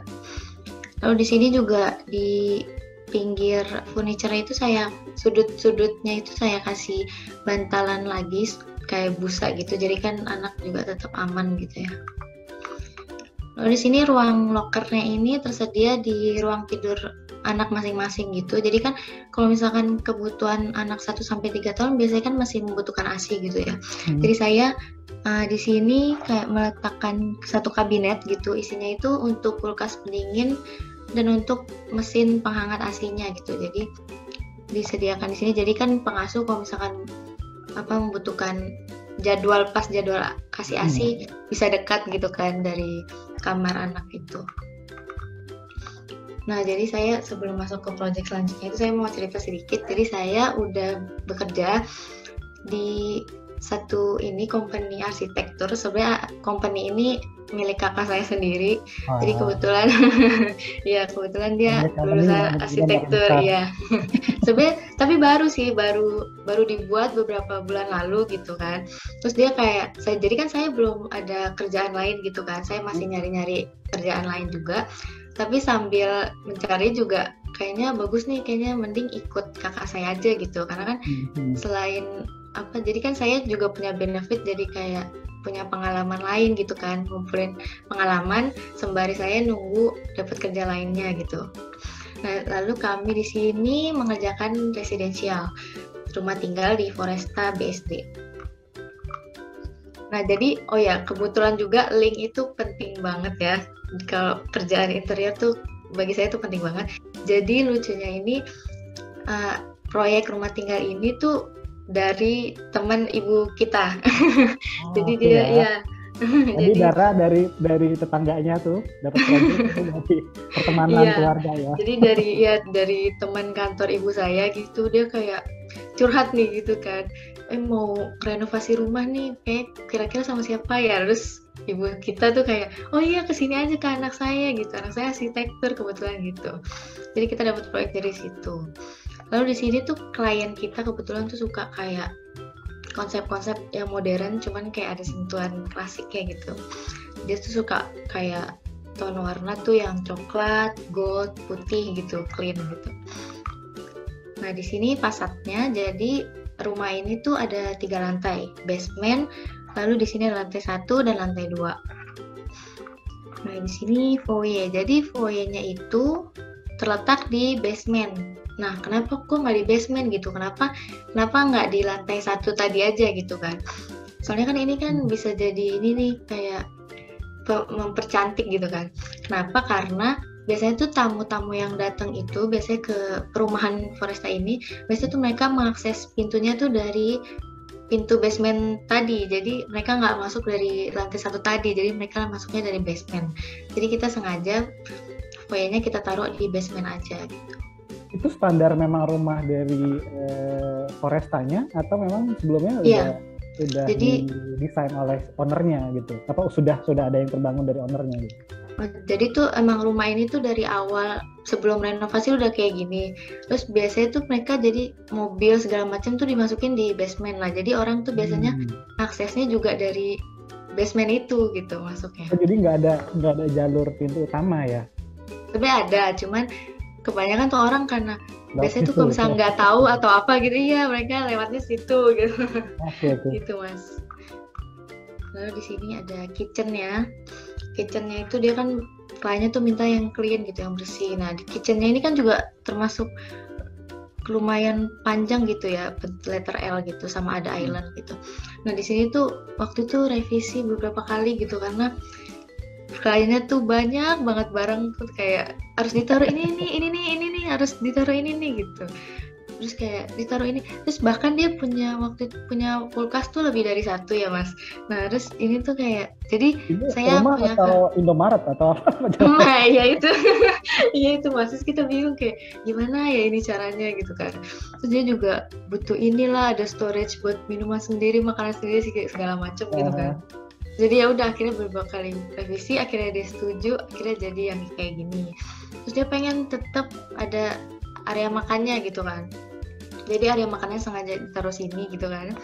Lalu di sini juga di pinggir furniture itu saya sudut-sudutnya itu saya kasih bantalan lagi kayak busa gitu. Jadi kan anak juga tetap aman gitu ya. Lalu di sini ruang lokernya ini tersedia di ruang tidur anak masing-masing gitu. Jadi kan kalau misalkan kebutuhan anak 1 sampai 3 tahun biasanya kan masih membutuhkan ASI gitu ya. Jadi saya di sini kayak meletakkan satu kabinet gitu, isinya itu untuk kulkas pendingin dan untuk mesin penghangat AC-nya gitu. Jadi disediakan di sini. Jadi kan pengasuh kalau misalkan membutuhkan jadwal kasih ASI bisa dekat gitu kan dari kamar anak itu. Nah, jadi saya sebelum masuk ke proyek selanjutnya itu saya mau cerita sedikit. Jadi saya udah bekerja di satu ini company arsitektur. Sebenarnya company ini milik kakak saya sendiri. Jadi kebetulan ya kebetulan dia lulusan arsitektur ya. Sebenarnya tapi baru dibuat beberapa bulan lalu gitu kan. Terus dia kayak jadi kan saya belum ada kerjaan lain gitu kan. Saya masih nyari-nyari kerjaan lain juga. Tapi sambil mencari juga kayaknya bagus nih, kayaknya mending ikut kakak saya aja gitu. Karena kan selain jadi kan saya juga punya benefit, jadi kayak punya pengalaman lain gitu kan, ngumpulin pengalaman sembari saya nunggu dapat kerja lainnya gitu. Nah, lalu kami di sini mengerjakan residensial rumah tinggal di Foresta BSD. Nah, jadi kebetulan juga link itu penting banget ya. Kalau kerjaan interior tuh bagi saya tuh penting banget. Jadi lucunya ini proyek rumah tinggal ini tuh dari teman ibu kita. Jadi dia ya. Jadi Dara dari tetangganya tuh dapat proyek dari pertemanan keluarga ya. Jadi dari teman kantor ibu saya gitu, dia kayak curhat nih gitu kan. Mau renovasi rumah nih, kira-kira sama siapa ya? Terus ibu kita tuh kayak, oh iya kesini aja ke anak saya gitu. Anak saya arsitektur kebetulan gitu. Jadi kita dapat proyek dari situ. Lalu di sini tuh klien kita kebetulan tuh suka kayak konsep-konsep yang modern, cuman kayak ada sentuhan klasik kayak gitu. Dia tuh suka kayak tone warna tuh yang coklat, gold, putih gitu, clean gitu. Nah di sini fasadnya, jadi rumah ini tuh ada 3 lantai, basement, lalu di sini ada lantai 1 dan lantai 2. Nah di sini foyer, jadi foyernya itu terletak di basement. Nah, kenapa kok nggak di basement gitu? Kenapa nggak di lantai 1 tadi aja gitu kan? Soalnya kan ini kan bisa jadi ini nih kayak mempercantik gitu kan. Kenapa? Karena biasanya tuh tamu-tamu yang datang itu biasanya ke perumahan Foresta ini, biasanya tuh mereka mengakses pintunya tuh dari pintu basement tadi. Jadi mereka nggak masuk dari lantai 1 tadi, jadi mereka masuknya dari basement. Jadi kita sengaja foyernya kita taruh di basement aja gitu. Itu standar memang rumah dari Forestanya atau memang sebelumnya udah didesain oleh ownernya gitu? Apa sudah ada yang terbangun dari ownernya gitu? Jadi tuh emang rumah ini tuh dari awal sebelum renovasi udah kayak gini. Terus biasanya tuh mereka jadi mobil segala macam tuh dimasukin di basement lah. Jadi orang tuh biasanya aksesnya juga dari basement itu gitu masuknya. Jadi nggak ada jalur pintu utama ya? Sebenarnya ada, cuman kebanyakan tuh orang karena biasanya tuh kalau misalnya nggak tahu atau apa gitu, ya mereka lewatnya situ gitu. Okay. Gitu mas. Lalu di sini ada kitchennya. Kitchennya itu dia kan kliennya tuh minta yang clean gitu, yang bersih. Nah di kitchennya ini kan juga termasuk lumayan panjang gitu ya, letter L gitu, sama ada island gitu. Nah di sini tuh waktu itu revisi beberapa kali gitu karena kliennya tuh banyak banget barang tuh, kayak harus ditaruh ini nih harus ditaruh ini nih gitu. terus kayak ditaruh ini, terus bahkan dia punya kulkas tuh lebih dari satu ya Mas. Nah terus ini tuh kayak, jadi Ini saya rumah punya atau Indomaret atau apa? nah ya itu iya itu Mas, terus kita bingung kayak gimana ya ini caranya gitu kan. Terus dia juga butuh inilah, ada storage buat minuman sendiri, makanan sendiri sih, kayak segala macam gitu kan. Jadi ya udah akhirnya beberapa kali revisi, akhirnya dia setuju, akhirnya jadi yang kayak gini. Terus dia pengen tetap ada area makannya gitu kan, jadi area makannya sengaja ditaruh sini gitu kan.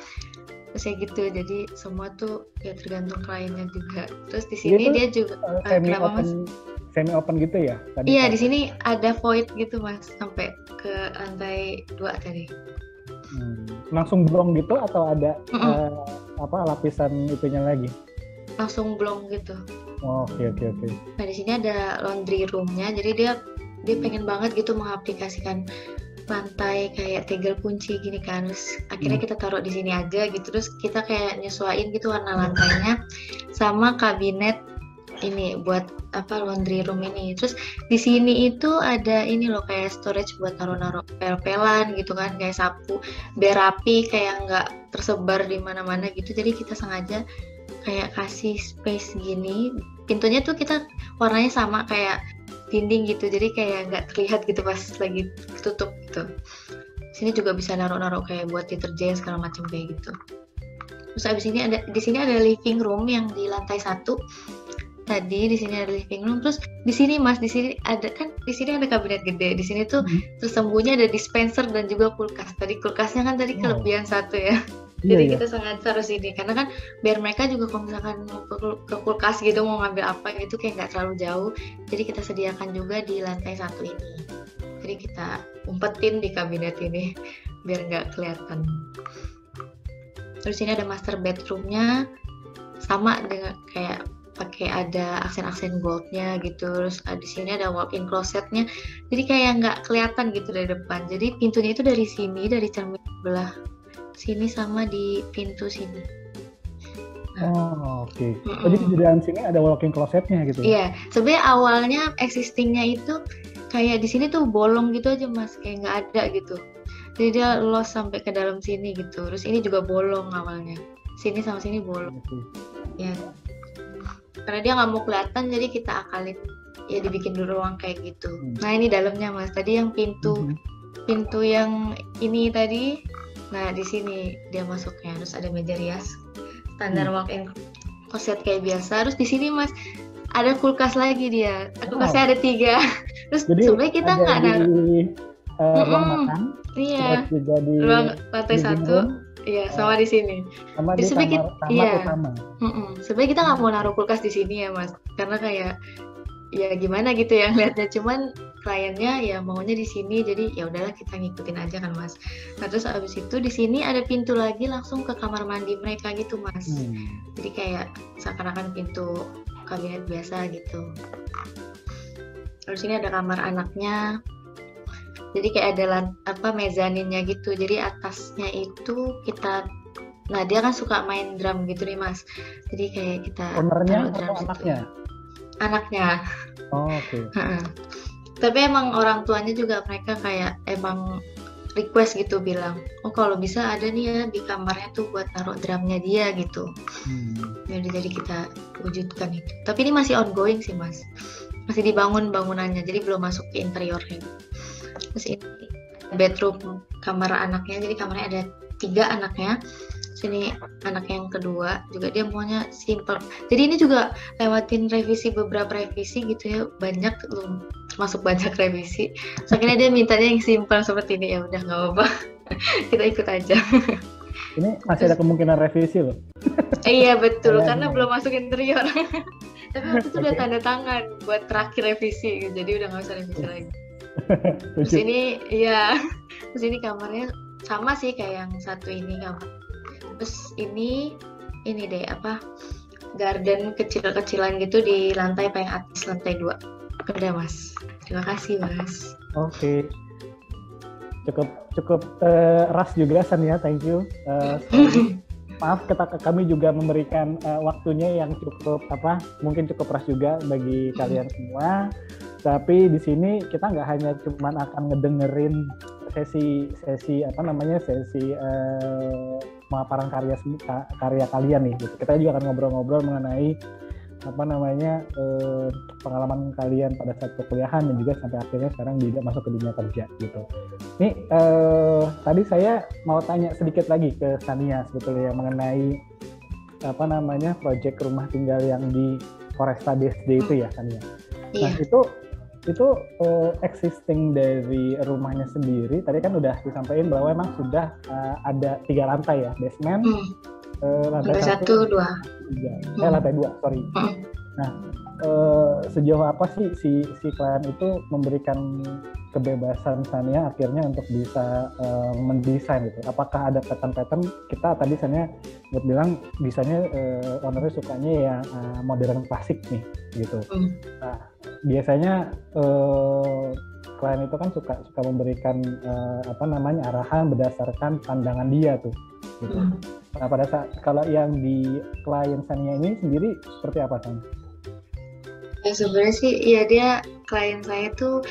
Terus ya gitu, jadi semua tuh ya tergantung kliennya juga. Terus di sini dia juga semi open gitu ya tadi? Iya, di sini ada void gitu Mas, sampai ke lantai 2 tadi. Langsung blong gitu atau ada lapisan itunya lagi? Langsung blong gitu. Oke. Nah di sini ada laundry roomnya, jadi dia pengen banget gitu mengaplikasikan lantai kayak tegel kunci gini kan. Terus akhirnya kita taruh di sini aja gitu, terus kita kayak nyesuaiin gitu warna lantainya sama kabinet ini buat laundry room ini. Terus di sini itu ada ini loh kayak storage buat naruh pel-pelan gitu kan, kayak sapu, biar rapi, kayak nggak tersebar di mana-mana gitu. Jadi kita sengaja kayak kasih space gini, pintunya tuh kita warnanya sama kayak dinding gitu, jadi kayak nggak terlihat gitu pas lagi tutup gitu. Sini juga bisa naruh kayak buat deterjen segala macam kayak gitu. Terus abis ini di sini ada living room yang di lantai 1. Tadi di sini ada living room, terus di sini Mas, di sini ada kabinet gede. Di sini tuh tersembunyi ada dispenser dan juga kulkas. Tadi kulkasnya kan kelebihan 1 ya. Jadi kita sengaja taruh sini karena kan biar mereka juga kalau misalkan mau ke kulkas gitu mau ngambil apa gitu kayak nggak terlalu jauh. Jadi kita sediakan juga di lantai 1 ini. Jadi kita umpetin di kabinet ini biar nggak kelihatan. Terus ini ada master bedroomnya, sama dengan kayak pakai ada aksen-aksen goldnya gitu. Terus di sini ada walk-in closetnya. Jadi kayak nggak kelihatan gitu dari depan. Jadi pintunya itu dari sini, dari cermin sebelah sini sama di pintu sini. Oke. Jadi di dalam sini ada walk-in closetnya gitu. Iya, sebenarnya awalnya existingnya itu kayak di sini tuh bolong gitu aja Mas, kayak nggak ada gitu. Jadi dia lost sampai ke dalam sini gitu. Terus ini juga bolong awalnya. Sini sama sini bolong. Ya. Karena dia nggak mau kelihatan, jadi kita akalin ya dibikin dulu ruang kayak gitu. Nah ini dalamnya Mas. Tadi yang pintu yang ini tadi. Nah di sini dia masuknya, terus ada meja rias standar walk-in closet kayak biasa. Terus di sini Mas ada kulkas lagi dia, kulkasnya ada 3. Terus sebenarnya kita nggak naruh ruang makan, iya, juga di ruang lantai 1, iya sama di sini. Sama di kamar utama. Sebenarnya kita nggak mau naruh kulkas di sini ya Mas, karena kayak ya gimana gitu ya ngeliatnya, cuman kliennya ya maunya di sini, jadi ya udahlah kita ngikutin aja kan Mas. Nah terus abis itu di sini ada pintu lagi langsung ke kamar mandi mereka gitu Mas. Jadi kayak seakan-akan pintu kabinet biasa gitu. Terus ini ada kamar anaknya. Jadi kayak ada mezaninnya gitu. Jadi atasnya itu nah dia kan suka main drum gitu nih Mas. Jadi kayak kita ownernya atau anaknya? Anaknya. Oke. Tapi emang orang tuanya juga mereka kayak emang request gitu, bilang kalau bisa ada nih ya di kamarnya tuh buat taruh drumnya dia gitu. Jadi kita wujudkan itu. Tapi ini masih ongoing sih Mas, masih dibangun bangunannya, jadi belum masuk ke interiornya. Terus ini bedroom kamar anaknya, jadi kamarnya ada 3 anaknya. Sini anak yang kedua juga dia maunya simple. Jadi ini juga lewatin beberapa revisi gitu ya, banyak termasuk banyak revisi. So, akhirnya dia mintanya yang simple seperti ini, ya udah nggak apa-apa. Kita ikut aja. Ini masih ada kemungkinan revisi loh. Iya betul, karena belum masuk interior. Tapi waktu itu udah tanda tangan buat terakhir revisi, jadi udah nggak usah revisi lagi. Terus ini kamarnya sama sih kayak yang satu ini kamar. Terus ini deh garden kecil-kecilan gitu di lantai paling atas, lantai 2. Udah Mas. Terima kasih Mas. Oke. Cukup ras juga San ya, thank you. Maaf kami juga memberikan waktunya yang mungkin cukup ras juga bagi kalian semua. Tapi di sini kita nggak hanya cuman akan ngedengerin sesi apa namanya sesi pemaparan karya kalian nih. Gitu. Kita juga akan ngobrol-ngobrol mengenai apa namanya pengalaman kalian pada saat perkuliahan dan juga sampai akhirnya sekarang tidak masuk ke dunia kerja gitu. Nih tadi saya mau tanya sedikit lagi ke Sania sebetulnya mengenai apa namanya proyek rumah tinggal yang di Foresta BSD itu ya Sania. Nah itu existing dari rumahnya sendiri. Tadi kan udah disampaikan bahwa memang sudah ada 3 lantai ya, basement. Lantai 1, 2, 3. Lantai 2, sorry. Nah, sejauh apa sih si klien itu memberikan kebebasan Sania akhirnya untuk bisa mendesain gitu? Apakah ada pattern-pattern? Kita tadi Sania bilang bisanya ownernya sukanya yang modern klasik nih gitu. Nah, biasanya klien itu kan suka memberikan apa namanya arahan berdasarkan pandangan dia tuh gitu. Nah, pada saat kalau yang di klien Sania ini sendiri seperti apa San? Ya sebenarnya sih ya dia klien saya tuh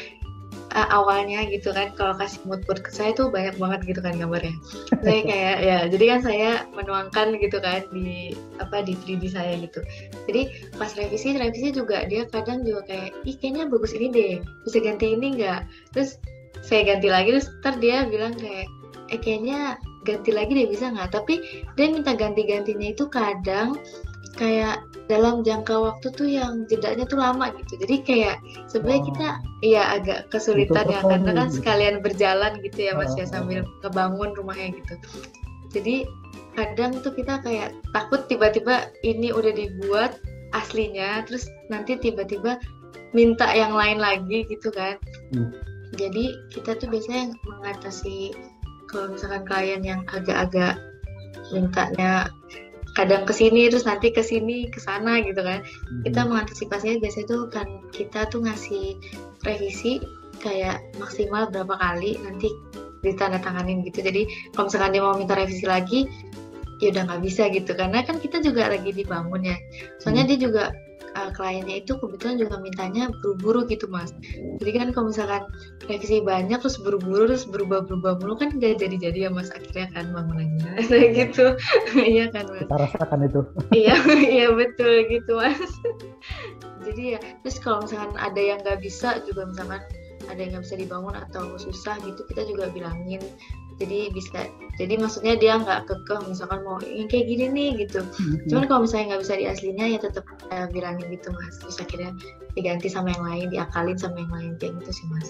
awalnya gitu kan kalau kasih mood board ke saya tuh banyak banget gitu kan gambarnya. Saya kayak ya jadi kan saya menuangkan gitu kan di 3D saya gitu. Jadi pas revisi juga dia kadang juga kayak kayaknya bagus ini deh, bisa ganti ini enggak? Terus saya ganti lagi terus ntar dia bilang kayak kayaknya ganti lagi deh bisa nggak? Tapi dia minta ganti-gantinya itu kadang kayak dalam jangka waktu tuh yang jedanya tuh lama gitu. Jadi kayak sebenarnya kita ya agak kesulitan ya karena kan sekalian berjalan gitu ya Mas ya sambil ngebangun rumahnya gitu. Jadi kadang tuh kita kayak takut tiba-tiba ini udah dibuat aslinya terus nanti tiba-tiba minta yang lain lagi gitu kan. Jadi kita tuh biasanya mengatasi kalau misalkan klien yang agak-agak mintanya kadang kesini terus nanti kesini kesana gitu kan, kita mengantisipasinya biasanya tuh kan kita tuh ngasih revisi kayak maksimal berapa kali nanti ditandatanganin gitu. Jadi kalau misalkan dia mau minta revisi lagi ya udah nggak bisa gitu karena kan kita juga lagi dibangun ya. Soalnya dia juga kliennya itu kebetulan juga mintanya buru-buru gitu Mas. Jadi kan kalau misalkan revisi banyak terus buru-buru terus berubah-berubah mulu kan nggak jadi-jadi ya Mas akhirnya kan bangunannya gitu. Iya kan Mas. Kita rasakan itu. Iya betul gitu Mas. Jadi ya terus kalau misalkan ada yang nggak bisa juga misalkan ada yang nggak bisa dibangun atau susah gitu kita juga bilangin. Jadi bisa, jadi maksudnya dia nggak kekeh misalkan mau yang kayak gini nih gitu. Cuman kalau misalnya nggak bisa di aslinya ya tetap bilangin gitu Mas. Terus akhirnya diganti sama yang lain, diakalin sama yang lain kayak gitu sih Mas.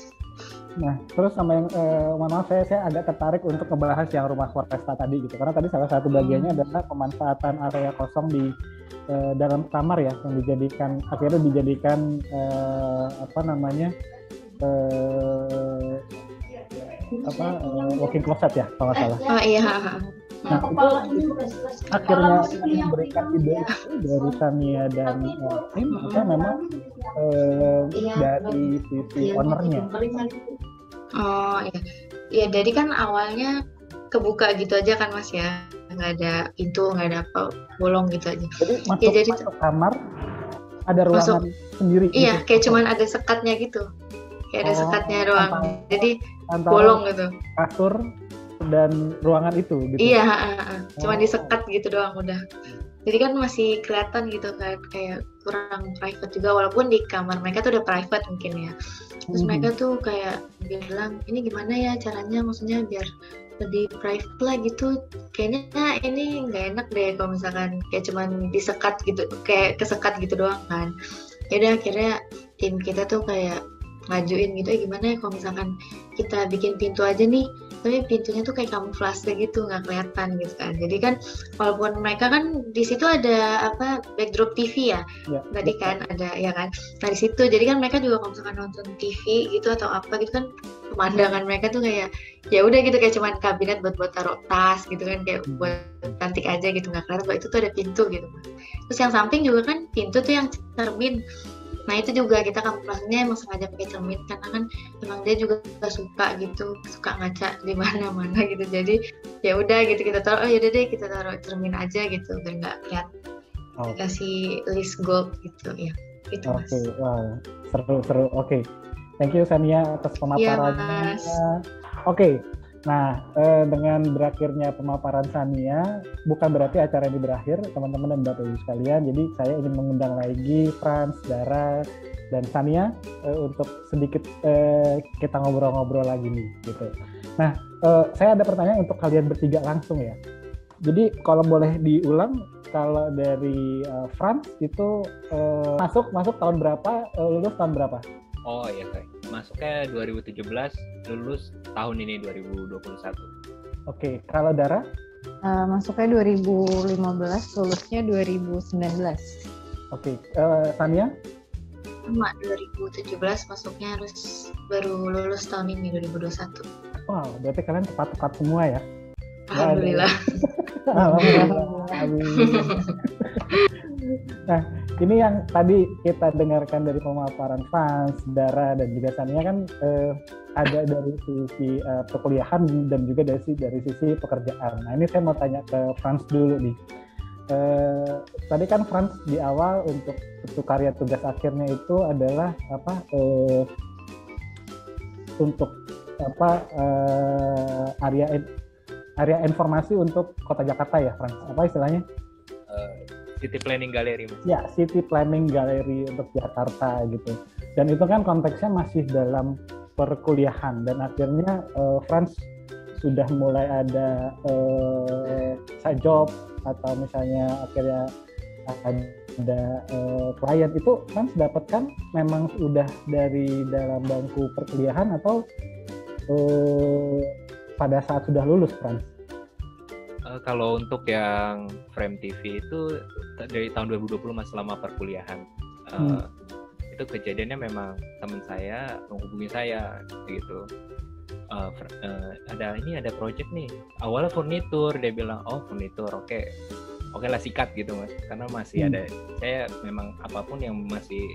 Nah, terus sama yang maaf saya agak tertarik untuk ngebahas yang rumah Foresta tadi gitu. Karena tadi salah satu bagiannya adalah pemanfaatan area kosong di dalam kamar ya yang akhirnya dijadikan apa namanya walk-in closet ya kalau nggak salah. Oh iya. Nah itu akhirnya memberikan ide itu dari Sania dan tim atau memang dari sisi ownernya? Oh iya, ya jadi kan awalnya kebuka gitu aja kan Mas ya, nggak ada pintu, nggak ada apa bolong gitu aja. Jadi masuk kamar ada ruangan sendiri. Iya, gitu. Kayak cuman ada sekatnya gitu. Kayak ada sekatnya doang, jadi bolong gitu. Kasur dan ruangan itu gitu. Iya, cuma disekat gitu doang udah. Jadi kan masih kelihatan gitu kan, kayak kurang private juga walaupun di kamar mereka tuh udah private mungkin ya. Terus mereka tuh kayak bilang ini gimana ya caranya, maksudnya biar lebih private lah gitu. Kayaknya ini nggak enak deh kalau misalkan kayak cuman disekat gitu, kayak kesekat gitu doang kan. Yaudah akhirnya tim kita tuh kayak ngajuin gitu gimana ya kalau misalkan kita bikin pintu aja nih tapi pintunya tuh kayak kamuflase gitu nggak kelihatan gitu kan. Jadi kan walaupun mereka kan di situ ada backdrop TV ya tadi kan ada ya kan. Nah di situ jadi kan mereka juga kalau misalkan nonton TV gitu atau apa gitu kan pemandangan mereka tuh kayak ya udah gitu kayak cuman kabinet buat taruh tas gitu kan kayak buat cantik aja gitu nggak kelihatan bahwa itu tuh ada pintu gitu. Terus yang samping juga kan pintu tuh yang cermin. Nah itu juga kita kamuflasenya emang sengaja pakai cermin karena kan emang dia juga suka ngaca di mana-mana gitu. Jadi ya udah gitu kita taruh yaudah deh kita taruh cermin aja gitu biar nggak lihat kasih list gold gitu ya. Itu Mas. Wow seru. Oke. Thank you Sania atas pemaparannya. Oke. Nah, dengan berakhirnya pemaparan Sania, bukan berarti acara ini berakhir, teman-teman dan Bapak Ibu sekalian. Jadi saya ingin mengundang lagi Frans, Dara, dan Sania untuk sedikit kita ngobrol-ngobrol lagi nih, gitu. Nah, saya ada pertanyaan untuk kalian bertiga langsung ya. Jadi kalau boleh diulang, kalau dari Frans itu masuk tahun berapa, lulus tahun berapa? Oh iya, masuknya 2017, lulus tahun ini 2021. Oke, kalau Dara? Masuknya 2015, lulusnya 2019. Oke, Sania? Sama 2017, masuknya baru lulus tahun ini 2021. Wow, berarti kalian tepat-tepat semua ya? Alhamdulillah. Nah, ini yang tadi kita dengarkan dari pemaparan Frans, Dara, dan juga Sania kan ada dari sisi perkuliahan dan juga dari sisi pekerjaan. Nah, ini saya mau tanya ke Frans dulu nih. Tadi kan Frans di awal untuk karya tugas akhirnya itu adalah area informasi untuk Kota Jakarta ya, Frans? Apa istilahnya? City Planning Gallery, Mas. Ya, City Planning Gallery untuk Jakarta gitu. Dan itu kan konteksnya masih dalam perkuliahan dan akhirnya Frans sudah mulai ada side job atau misalnya akhirnya ada klien. Itu Frans dapatkan memang udah dari dalam bangku perkuliahan atau pada saat sudah lulus, Frans? Kalau untuk yang Frame TV itu dari tahun 2020 Mas, selama perkuliahan. Itu kejadiannya memang teman saya menghubungi saya gitu. Ada project nih. Awalnya furnitur, dia bilang, "Oh, furnitur. Oke lah, sikat gitu, Mas." Karena masih ada, saya memang apapun yang masih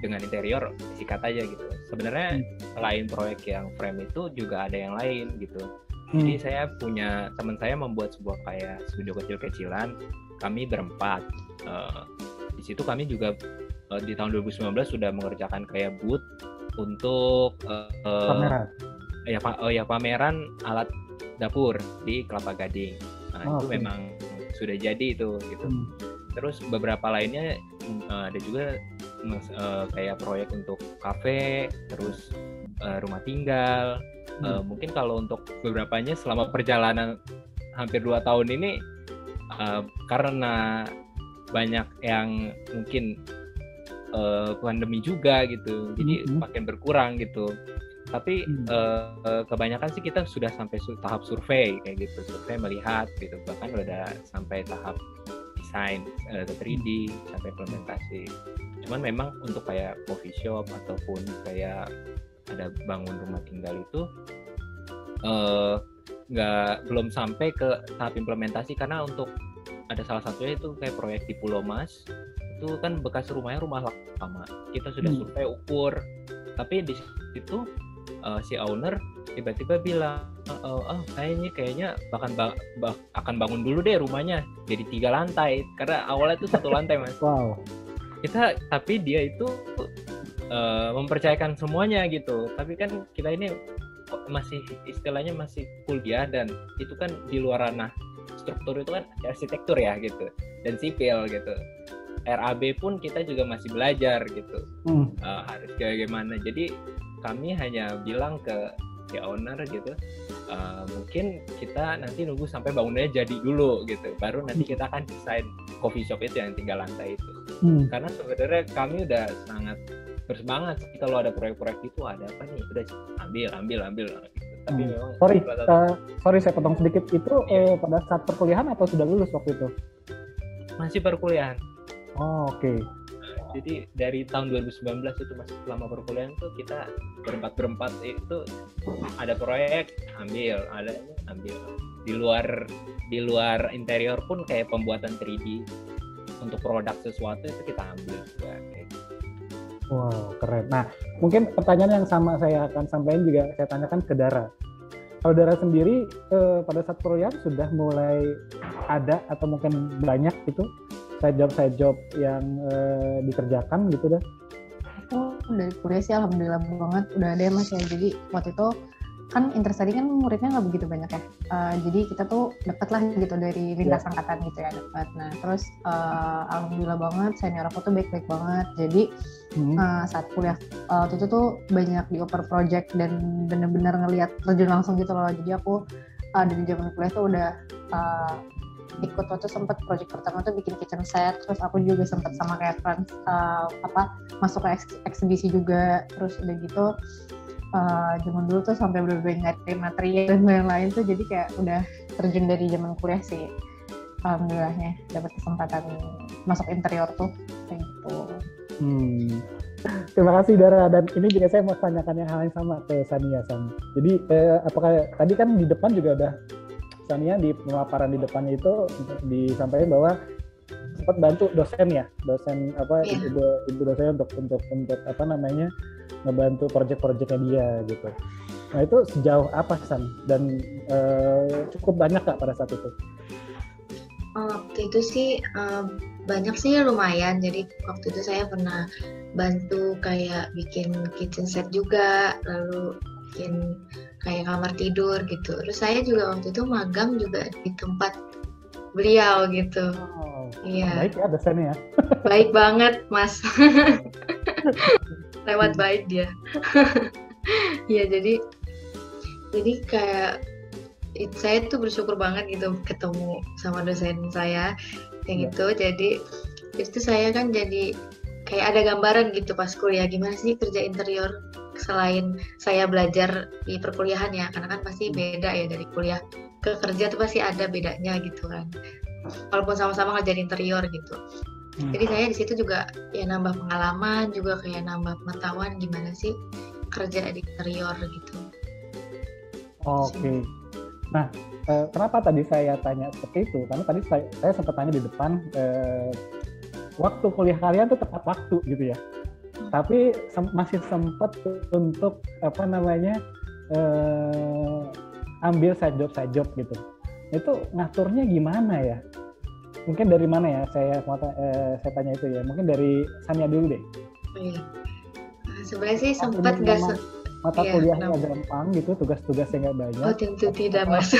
dengan interior sikat aja gitu. Sebenarnya selain proyek yang frame itu juga ada yang lain gitu. Jadi teman saya membuat sebuah kayak studio kecil-kecilan, kami berempat. Di situ kami juga di tahun 2019 sudah mengerjakan kayak booth untuk pameran. Pameran alat dapur di Kelapa Gading. Itu memang sudah jadi itu gitu. Terus beberapa lainnya ada juga kayak proyek untuk kafe, terus rumah tinggal. Mungkin kalau untuk beberapanya selama perjalanan hampir 2 tahun ini karena banyak yang mungkin pandemi juga gitu, jadi makin berkurang gitu. Tapi kebanyakan sih kita sudah sampai tahap survei kayak gitu, survei melihat gitu, bahkan udah sampai tahap desain ke 3D sampai implementasi. Cuman memang untuk kayak coffee shop ataupun kayak ada bangun rumah tinggal itu belum sampai ke tahap implementasi, karena untuk ada salah satunya itu kayak proyek di Pulau Mas, itu kan bekas rumahnya rumah lama, kita sudah survei ukur, tapi di situ si owner tiba-tiba bilang kayaknya akan bangun dulu deh rumahnya jadi 3 lantai, karena awalnya itu 1 lantai, Mas. Wow. Tapi dia itu mempercayakan semuanya gitu, tapi kan kita ini masih istilahnya masih kuliah, dan itu kan di luar ranah struktur, itu kan arsitektur ya gitu, dan sipil gitu. RAB pun kita juga masih belajar gitu, harus kayak gimana. Jadi kami hanya bilang ke si owner gitu, mungkin kita nanti nunggu sampai bangunannya jadi dulu gitu, baru nanti kita akan desain coffee shop itu yang 3 lantai itu. Karena sebenarnya kami udah sangat bersemangat sih kalau ada proyek-proyek itu, ada apa nih, udah ambil gitu. Tapi memang sorry saya potong sedikit, itu pada saat perkuliahan atau sudah lulus waktu itu? Masih perkuliahan. Oh, oke. Jadi dari tahun 2019 itu masih selama perkuliahan tuh kita berempat itu ada proyek ambil. Di luar interior pun kayak pembuatan 3D untuk produk sesuatu itu kita ambil juga. Wow, keren. Nah, mungkin pertanyaan yang sama saya akan sampaikan juga saya tanyakan ke Dara. Kalau Dara sendiri pada saat perkuliahan sudah mulai ada atau mungkin banyak gitu side job yang dikerjakan gitu dah? Dari kuliah sih alhamdulillah banget udah ada ya, Mas ya. Jadi waktu itu kan interstudy kan muridnya nggak begitu banyak ya. Jadi kita tuh deket lah gitu dari lintas angkatan gitu ya, deket. Nah terus alhamdulillah banget senior aku tuh baik-baik banget. Jadi saat kuliah waktu itu tuh banyak dioper project dan bener-bener ngelihat terjun langsung gitu loh. Jadi aku dari zaman kuliah tuh udah ikut waktu sempet project pertama tuh bikin kitchen set, terus aku juga sempet sama kayak Frans masuk ke eksibisi juga, terus udah gitu zaman dulu tuh sampai bener-bener nyari materi dan lain-lain tuh, jadi kayak udah terjun dari zaman kuliah sih. Alhamdulillahnya dapat kesempatan masuk interior tuh kayak gitu. Terima kasih Dara, dan ini juga saya mau tanyakan hal yang sama ke Sania. Jadi apakah tadi kan di depan juga udah Sania di pemaparan di depannya itu disampaikan bahwa sempat bantu dosen ibu dosen untuk apa namanya ngebantu proyek-proyeknya dia gitu. Nah itu sejauh apa San, dan cukup banyak Kak pada saat itu? Waktu itu sih banyak sih, lumayan. Jadi waktu itu saya pernah bantu kayak bikin kitchen set juga, lalu bikin kayak kamar tidur gitu. Terus saya juga waktu itu magang juga di tempat beliau gitu. Iya. Baik ya dosennya ya. Baik banget Mas. Lewat baik dia. Iya, jadi kayak saya tuh bersyukur banget gitu ketemu sama dosen saya kayak gitu. Jadi itu saya kan jadi kayak ada gambaran gitu pas kuliah gimana sih kerja interior selain saya belajar di perkuliahan ya, karena kan pasti beda ya dari kuliah ke kerja tuh pasti ada bedanya gitu kan, walaupun sama-sama ngerjain interior gitu. Jadi saya di situ juga ya nambah pengalaman, juga kayak nambah pengetahuan gimana sih kerja di interior gitu. Oke. Nah, kenapa tadi saya tanya seperti itu? Karena tadi saya sempat tanya di depan, waktu kuliah kalian tuh tepat waktu gitu ya. Tapi masih sempat untuk apa namanya ambil side job gitu. Itu ngaturnya gimana ya? Mungkin dari mana ya saya tanya itu ya. Mungkin dari Sania dulu deh. Iya. Sebenarnya sih sempat nggak mata kuliahnya gampang gitu, tugas-tugasnya nggak banyak. Oh tentu tidak Mas.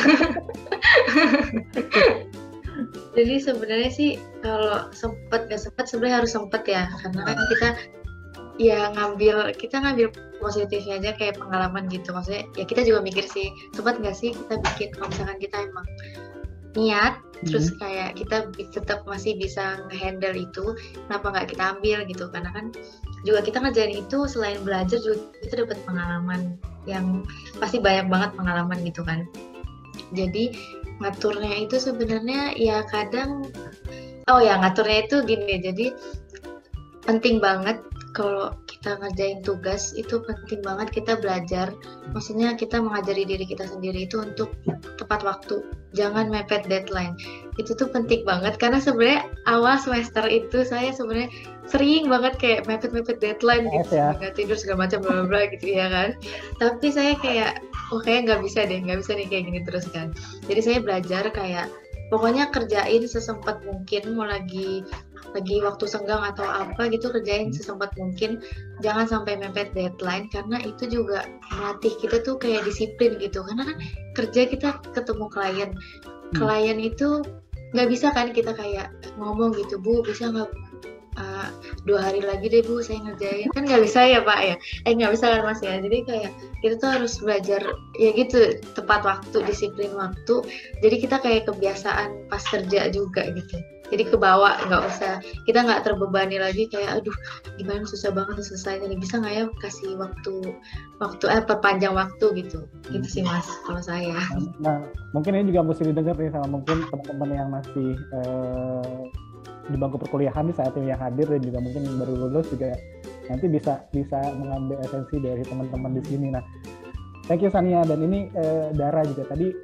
Jadi sebenarnya sih kalau sempat nggak sempat sebenarnya harus sempat ya, karena kan kita ngambil positifnya aja kayak pengalaman gitu. Maksudnya ya kita juga mikir sih sempat nggak sih kita bikin, kalau misalkan kita emang niat terus kayak kita tetap masih bisa nge-handle itu, kenapa nggak kita ambil gitu. Karena kan juga kita ngerjain itu selain belajar juga kita dapat pengalaman yang pasti banyak banget pengalaman gitu kan. Jadi ngaturnya itu sebenarnya ya kadang ngaturnya itu gini, jadi penting banget kalau kita ngerjain tugas itu penting banget kita belajar, maksudnya kita mengajari diri kita sendiri itu untuk tepat waktu, jangan mepet deadline. Itu tuh penting banget, karena sebenarnya awal semester itu saya sebenarnya sering banget kayak mepet deadline gitu, nggak tidur segala macam bla bla gitu ya kan. Tapi saya kayak kayaknya nggak bisa nih kayak gini terus kan. Jadi saya belajar kayak pokoknya kerjain sesempat mungkin, mau lagi waktu senggang atau apa gitu kerjain sesempat mungkin, jangan sampai mepet deadline, karena itu juga melatih kita tuh kayak disiplin gitu. Karena kan kerja kita ketemu klien itu nggak bisa kan kita kayak ngomong gitu, Bu bisa nggak 2 hari lagi deh Bu saya ngerjain, kan nggak bisa ya Pak ya, nggak bisa kan Mas ya. Jadi kayak kita tuh harus belajar ya gitu, tepat waktu, disiplin waktu, jadi kita kayak kebiasaan pas kerja juga gitu. Jadi kebawa, kita nggak terbebani lagi kayak aduh gimana susah banget selesai ini, bisa nggak ya kasih perpanjang waktu gitu sih Mas kalau saya. Nah mungkin ini juga mesti didengar nih sama mungkin teman-teman yang masih di bangku perkuliahan di saat ini yang hadir, dan juga mungkin yang baru lulus juga nanti bisa mengambil esensi dari teman-teman di sini. Nah thank you Sania, dan ini Dara juga tadi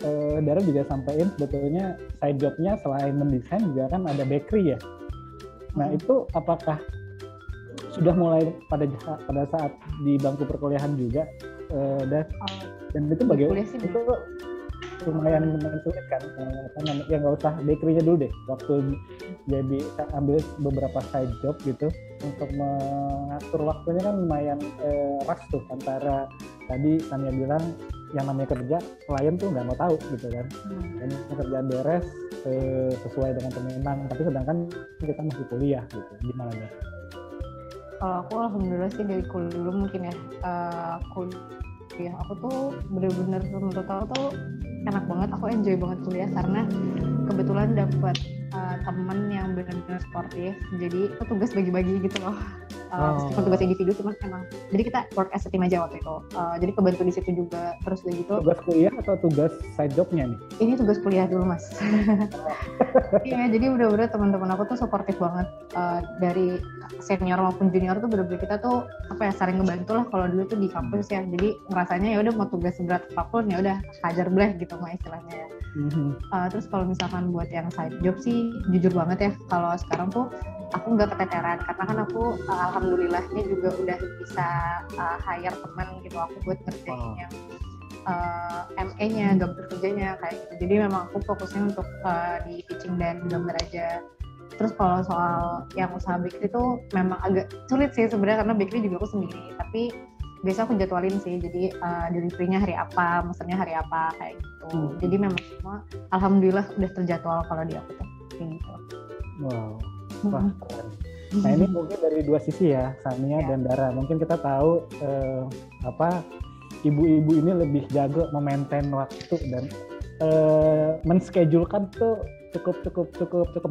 Dara juga sampaikan sebetulnya side jobnya selain mendesain juga kan ada bakery ya. Nah itu apakah sudah mulai pada saat di bangku perkuliahan juga dan itu bagaimana itu lumayan sulit kan, ya nggak usah bakery-nya dulu deh, waktu jadi ambil beberapa side job gitu untuk mengatur waktunya kan lumayan rush tuh, antara tadi Sania bilang yang namanya kerja klien tuh nggak mau tahu gitu kan. Dan pekerjaan beres sesuai dengan permintaan, tapi sedangkan kita masih kuliah gitu. Gimana nih? Kalau aku alhamdulillah sih dari kuliah dulu mungkin ya, kuliah aku tuh bener-bener menurut aku tuh enak banget, aku enjoy banget kuliah karena kebetulan dapat temen yang benar-benar sportif, jadi itu tugas bagi-bagi gitu loh. Meskipun tugas individu cuman emang jadi kita work as a team aja waktu itu, jadi kebantu di situ juga. Terus udah gitu tugas kuliah atau tugas side jobnya nih? Ini tugas kuliah dulu mas. Iya, jadi bener-bener teman-teman aku tuh supportif banget, dari senior maupun junior tuh bener-bener kita tuh apa ya, saling ngebantu lah kalau dulu tuh di kampus ya. Jadi ngerasanya ya udah mau tugas seberat apapun ya udah hajar bleh gitu mah istilahnya ya. Terus kalau misalkan buat yang side job sih jujur banget ya, kalau sekarang tuh aku nggak keteteran karena kan aku alhamdulillahnya juga udah bisa hire teman gitu aku buat ngerjain yang MA-nya, gambar kerjanya kayak gitu. Jadi memang aku fokusnya untuk di teaching dan gambar aja. Terus kalau soal yang usaha bakery itu memang agak sulit sih sebenarnya karena bakery juga aku sendiri. Tapi biasa aku jadwalin sih. Jadi delivery-nya hari apa, mesennya hari apa kayak gitu. Jadi memang semua alhamdulillah udah terjadwal kalau di aku tuh kayak gitu. Wow. Wah, keren. Nah ini mungkin dari dua sisi ya, Sania dan Dara. Mungkin kita tahu ibu-ibu ini lebih jago memaintain waktu dan menschedulekan tuh cukup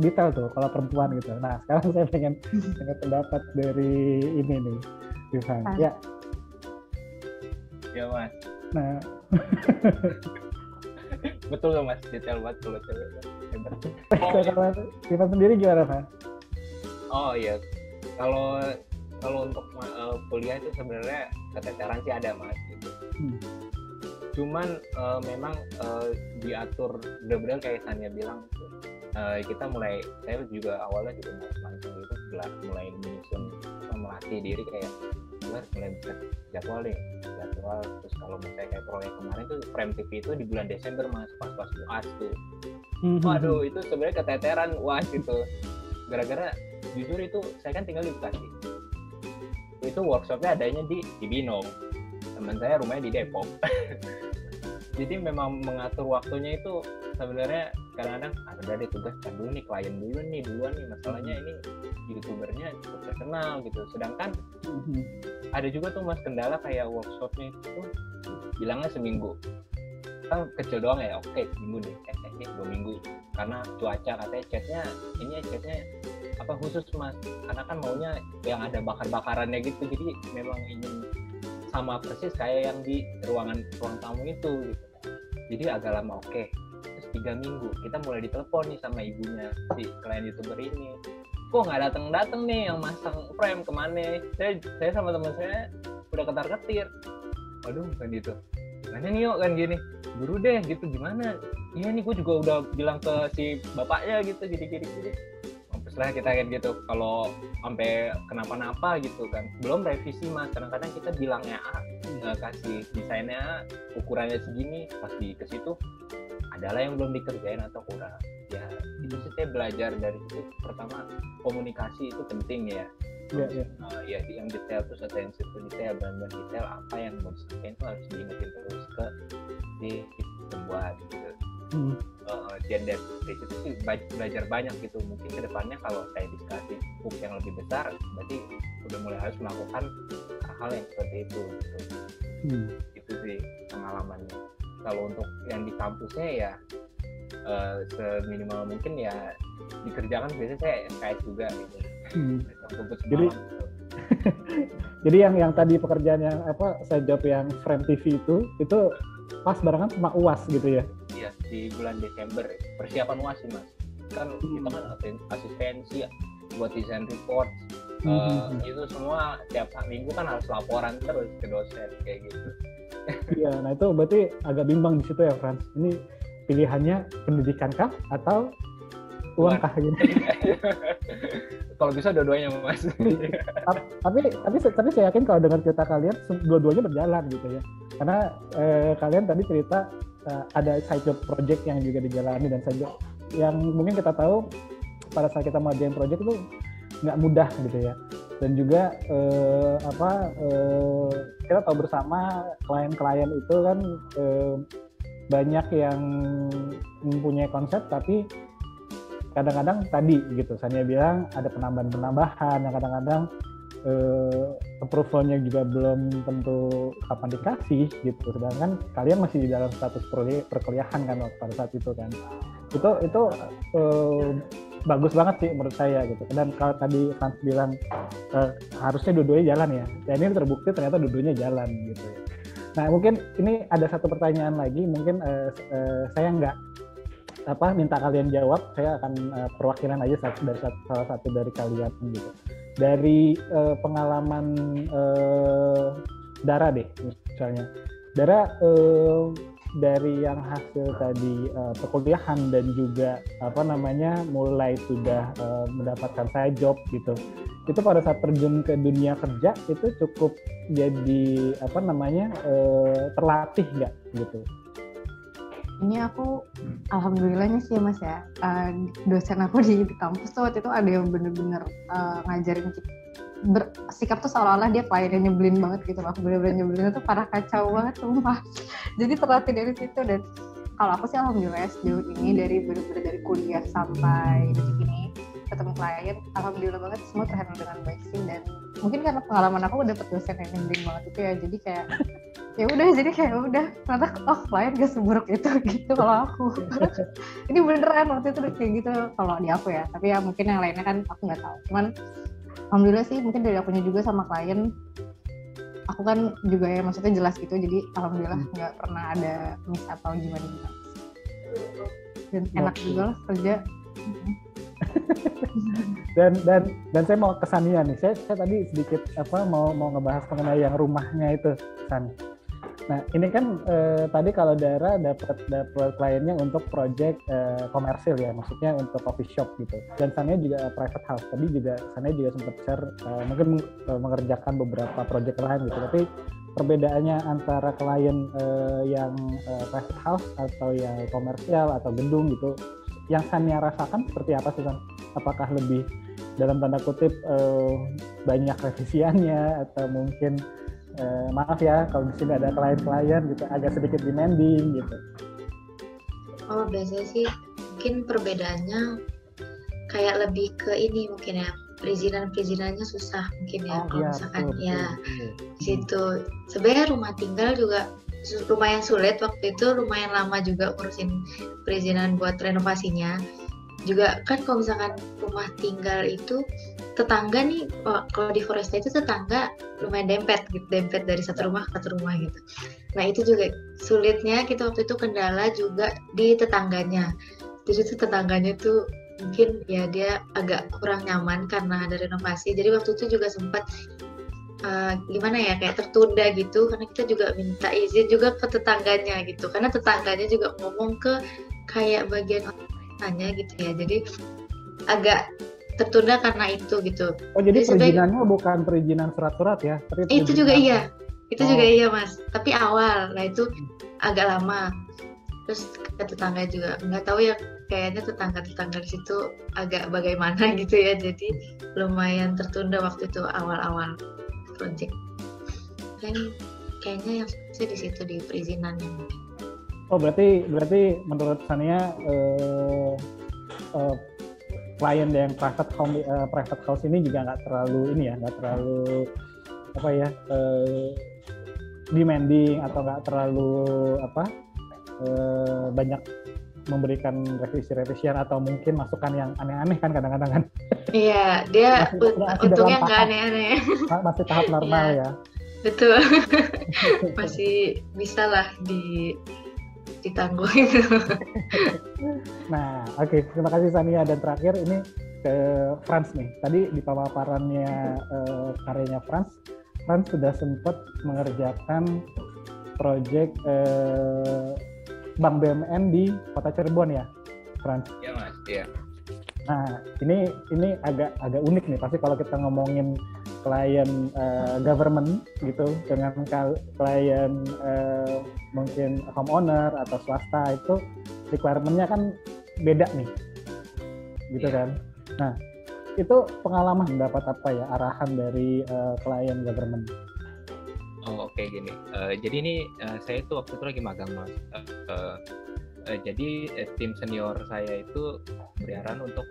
detail tuh kalau perempuan gitu. Nah sekarang saya pengen pendapat dari ini nih, Rifan. Ya mas. Nah betul loh mas, detail banget kalau cewek. Kalau Rifan sendiri gimana Pak? Oh iya, kalau untuk kuliah itu sebenarnya keteteran sih ada mas gitu. Cuman memang diatur benar-benar kayak Sania bilang kita saya juga awalnya juga langsung gitu mulai menyusun melatih diri kayak mulai bisa jadwal. Terus kalau misalnya kayak proyek kemarin tuh Frame TV itu di bulan Desember mas, pas UAS tuh. Waduh itu sebenarnya keteteran UAS gitu. Gara-gara jujur itu saya kan tinggal di Bekasi. Itu workshopnya adanya di Binong. Teman saya rumahnya di Depok. Jadi memang mengatur waktunya itu sebenarnya kadang-kadang ada deh tugas dulu nih, klien duluan nih, masalahnya ini youtubernya cukup terkenal gitu. Sedangkan ada juga tuh mas kendala kayak workshopnya itu bilangnya seminggu. Kan kecil doang ya, oke seminggu nih, 2 minggu karena cuaca katanya catnya khusus mas, karena kan maunya yang ada bakar-bakarannya gitu, jadi memang ingin sama persis kayak yang di ruang tamu itu gitu. Jadi agak lama. Oke. Terus 3 minggu kita mulai ditelepon nih sama ibunya si klien youtuber ini, kok nggak datang nih yang masang frame, kemana? Saya sama teman saya udah ketar-ketir, waduh kan gitu, gimana nih yuk kan gini, buru deh gitu, gimana? Iya nih gue juga udah bilang ke si bapaknya gitu, gini. Setelah kita kayak gitu, kalau sampai kenapa-napa gitu kan, belum revisi mas, kadang-kadang kita bilangnya kasih desainnya ukurannya segini, pasti ke situ adalah yang belum dikerjain atau kurang. Ya itu sih saya belajar dari situ. Pertama komunikasi itu penting ya. Ya yang detail terus atensi ke detail, benar-benar detail apa yang mau disampaikan itu harus diingetin terus ke si pembuat gitu. Dan dari situ sih belajar banyak gitu. Mungkin kedepannya kalau saya dikasih hook yang lebih besar, berarti udah mulai harus melakukan hal yang seperti itu gitu. Itu sih pengalamannya. Kalau untuk yang di kampusnya ya seminimal mungkin ya dikerjakan, biasanya saya SKS juga gitu. Jadi yang tadi pekerjaan yang saya jawab yang Frame TV itu pas barengan sama UAS gitu ya? Iya, di bulan Desember persiapan UAS sih mas. Kan kita kan asistensi buat desain report, itu semua tiap minggu kan harus laporan terus ke dosen kayak gitu. Iya, nah itu berarti agak bimbang di situ ya Frans. Ini pilihannya pendidikan kah atau uang kah gitu? Kalau bisa dua-duanya mas. tapi saya yakin kalau dengan cerita kalian dua-duanya berjalan gitu ya. Karena kalian tadi cerita ada side job project yang juga dijalani, dan side job yang mungkin kita tahu pada saat kita mau join project itu nggak mudah gitu ya. Dan juga kita tahu bersama klien-klien itu kan banyak yang mempunyai konsep tapi kadang-kadang tadi gitu Sania bilang ada penambahan-penambahan yang kadang-kadang approval-nya juga belum tentu kapan dikasih gitu, sedangkan kalian masih di dalam status perkuliahan kan pada saat itu kan. Itu bagus banget sih menurut saya gitu. Dan kalau tadi Frans bilang harusnya dua-duanya jalan ya, dan ini terbukti ternyata dua-duanya jalan gitu. Nah mungkin ini ada satu pertanyaan lagi, mungkin saya nggak minta kalian jawab, saya akan perwakilan aja dari salah satu dari kalian gitu. Dari pengalaman Dara deh misalnya. Dara dari yang hasil tadi perkuliahan dan juga mulai sudah mendapatkan saya job gitu. Itu pada saat terjun ke dunia kerja itu cukup jadi terlatih nggak gitu? Ini aku alhamdulillahnya sih Mas ya, dosen aku di kampus tuh waktu itu ada yang bener-bener ngajarin bersikap tuh seolah-olah dia kliennya nyebelin banget gitu loh, bener-bener nyebelin itu parah kacau banget sumpah. Jadi terlatih dari situ. Dan kalau aku sih alhamdulillah sejauh ini bener-bener dari kuliah sampai detik ini ketemu klien, alhamdulillah banget semua terhandle dengan baik sih. Dan mungkin karena pengalaman aku dapet dosen yang nyebelin banget itu ya, jadi kayak ternyata klien gak seburuk itu gitu kalau aku. Ini beneran waktu itu kayak gitu kalau di aku ya, tapi ya mungkin yang lainnya kan aku nggak tahu. Cuman alhamdulillah sih mungkin dari akunya juga sama klien, aku kan juga ya maksudnya jelas gitu, jadi alhamdulillah nggak pernah ada miss atau gimana. Dan enak juga lah kerja. dan saya mau ke Sania nih. Saya tadi sedikit mau ngebahas mengenai yang rumahnya itu, San. Nah ini kan tadi kalau Dara dapat kliennya untuk project komersil ya, maksudnya untuk coffee shop gitu. Dan Sania juga private house. Tadi juga Sania juga sempat share mungkin mengerjakan beberapa project lain gitu. Tapi perbedaannya antara klien yang private house atau yang komersial atau gedung gitu, yang Sania rasakan seperti apa sih San? Apakah lebih dalam tanda kutip banyak revisiannya atau mungkin maaf ya kalau di sini ada klien-klien gitu agak sedikit demanding gitu? Oh biasanya sih mungkin perbedaannya kayak lebih ke ini mungkin ya, perizinannya susah mungkin ya. Kalau misalkan betul. Di situ sebenarnya rumah tinggal juga lumayan sulit waktu itu, lumayan lama juga ngurusin perizinan buat renovasinya juga kan. Kalau misalkan rumah tinggal itu tetangga nih, kalau di Foresta itu tetangga lumayan dempet dari satu rumah ke satu rumah gitu. Nah itu juga sulitnya kita waktu itu, kendala juga di tetangganya. Jadi tuh tetangganya tuh mungkin ya dia agak kurang nyaman karena ada renovasi. Jadi waktu itu juga sempat gimana ya, kayak tertunda gitu, karena kita juga minta izin juga ke tetangganya gitu, karena tetangganya juga ngomong ke kayak bagian orangnya gitu ya. Jadi agak tertunda karena itu gitu. Oh jadi perizinannya bukan perizinan surat-surat ya? Itu juga iya, juga iya Mas. Tapi awal, nah itu agak lama. Terus ke tetangga juga nggak tahu ya, kayaknya tetangga di situ agak bagaimana gitu ya. Jadi lumayan tertunda waktu itu awal-awal project. Kayaknya yang susah di situ di perizinannya. Oh berarti menurut Sania klien yang private house ini juga nggak terlalu demanding atau nggak terlalu banyak memberikan revisi-revisian atau mungkin masukan yang aneh-aneh kan kadang-kadang kan. Iya, dia untungnya nggak aneh-aneh. Masih tahap normal ya. Betul. Masih bisa lah ditangguh itu. Nah, oke. Terima kasih Sania. Dan terakhir ini ke Frans nih. Tadi di pemaparannya karyanya Frans sudah sempat mengerjakan proyek Bank BUMN di Kota Cirebon ya, Frans? Iya Mas, iya. Nah, ini agak unik nih. Pasti kalau kita ngomongin klien government gitu dengan klien mungkin homeowner atau swasta, itu requirement-nya kan beda nih, gitu kan. Nah, itu pengalaman dapat apa ya, arahan dari klien government? Oh oke, gini. Jadi ini saya itu waktu itu lagi magang Mas. Jadi tim senior saya itu beri arahan untuk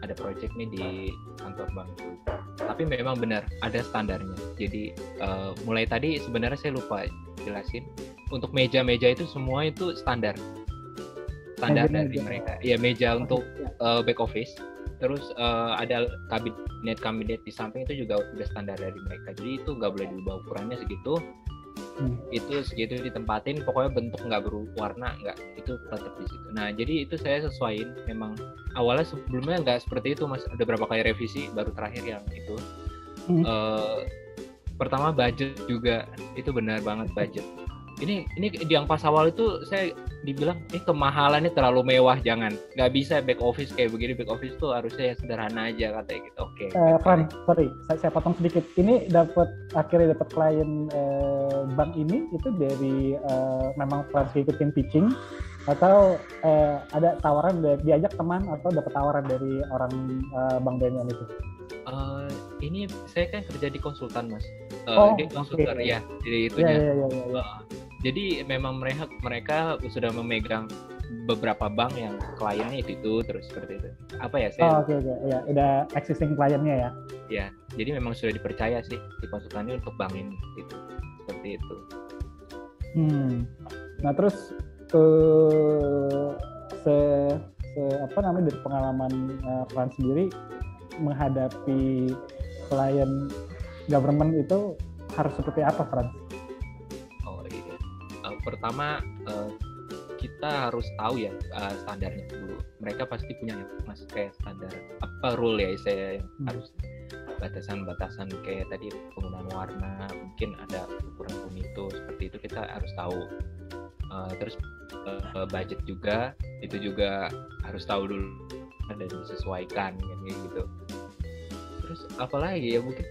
ada project nih di kantor bank. Tapi memang benar ada standarnya. Jadi mulai tadi sebenarnya saya lupa jelasin. Untuk meja-meja itu semua itu standar dari mereka. Ya meja untuk back office. Terus ada kabinet di samping itu juga udah standar dari mereka. Jadi itu nggak boleh diubah, ukurannya segitu. Itu segitu ditempatin, pokoknya bentuk nggak berwarna, nggak, itu tetap di situ. Nah jadi itu saya sesuaiin. Memang awalnya sebelumnya nggak seperti itu Mas, ada berapa kali revisi, baru terakhir yang itu. Pertama budget juga, itu benar banget budget. Ini yang pas awal itu saya dibilang kemahalan, ini terlalu mewah, jangan, nggak bisa back office kayak begini, back office tuh harusnya yang sederhana aja katanya gitu. Oke. Fran, sorry, saya potong sedikit. Ini akhirnya dapat klien bank ini itu dari memang Fran ikutin pitching atau ada tawaran diajak teman atau dapat tawaran dari orang Bank BNI itu? Ini saya kan kerja di konsultan Mas. Dia konsultan ya, jadi itunya. Ya. Jadi memang mereka sudah memegang beberapa bank yang kliennya itu terus seperti itu. Apa ya saya? Ya, udah existing kliennya ya. Ya, jadi memang sudah dipercaya sih di konsultannya untuk bank ini gitu. Seperti itu. Nah, terus dari pengalaman Fran sendiri menghadapi klien government itu harus seperti apa, Fran? Pertama kita harus tahu ya standarnya dulu. Mereka pasti punya ya Mas, kayak standar apa rule ya saya yang harus batasan-batasan kayak tadi penggunaan warna, mungkin ada ukuran bonito, seperti itu kita harus tahu. Terus budget juga itu juga harus tahu dulu dan disesuaikan kayak gitu. Terus apalagi ya mungkin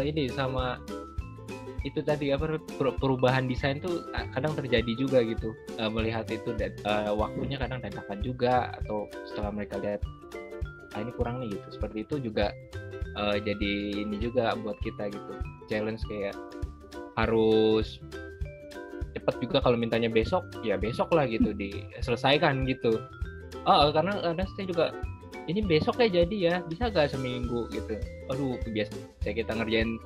ini sama itu tadi perubahan desain tuh kadang terjadi juga gitu, melihat itu dan waktunya kadang dadakan juga, atau setelah mereka lihat ini kurang nih gitu, seperti itu juga jadi ini juga buat kita gitu, challenge kayak harus cepat juga, kalau mintanya besok ya besok lah gitu diselesaikan gitu. Karena kadang saya juga ini besok ya jadi ya, bisa gak seminggu gitu. Aduh biasa kita ngerjain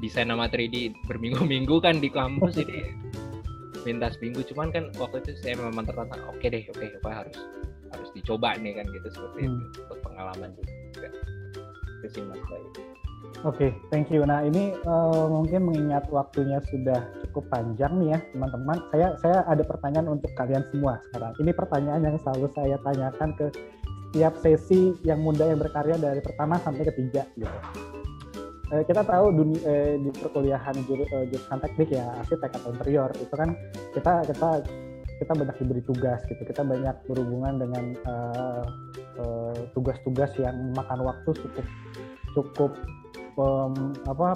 desain sama 3D berminggu-minggu kan di kampus, ini minta seminggu, cuman kan waktu itu saya memang tertantang, oke harus dicoba nih kan gitu, seperti itu untuk pengalaman juga. Itu sih Mas Bayu. Oke, thank you. Nah ini mungkin mengingat waktunya sudah cukup panjang nih ya teman-teman, saya ada pertanyaan untuk kalian semua sekarang. Ini pertanyaan yang selalu saya tanyakan ke setiap sesi yang muda yang berkarya dari pertama sampai ketiga gitu. Kita tahu di perkuliahan jurusan teknik ya, arsitek atau interior itu kan kita banyak diberi tugas gitu, kita banyak berhubungan dengan tugas-tugas yang makan waktu cukup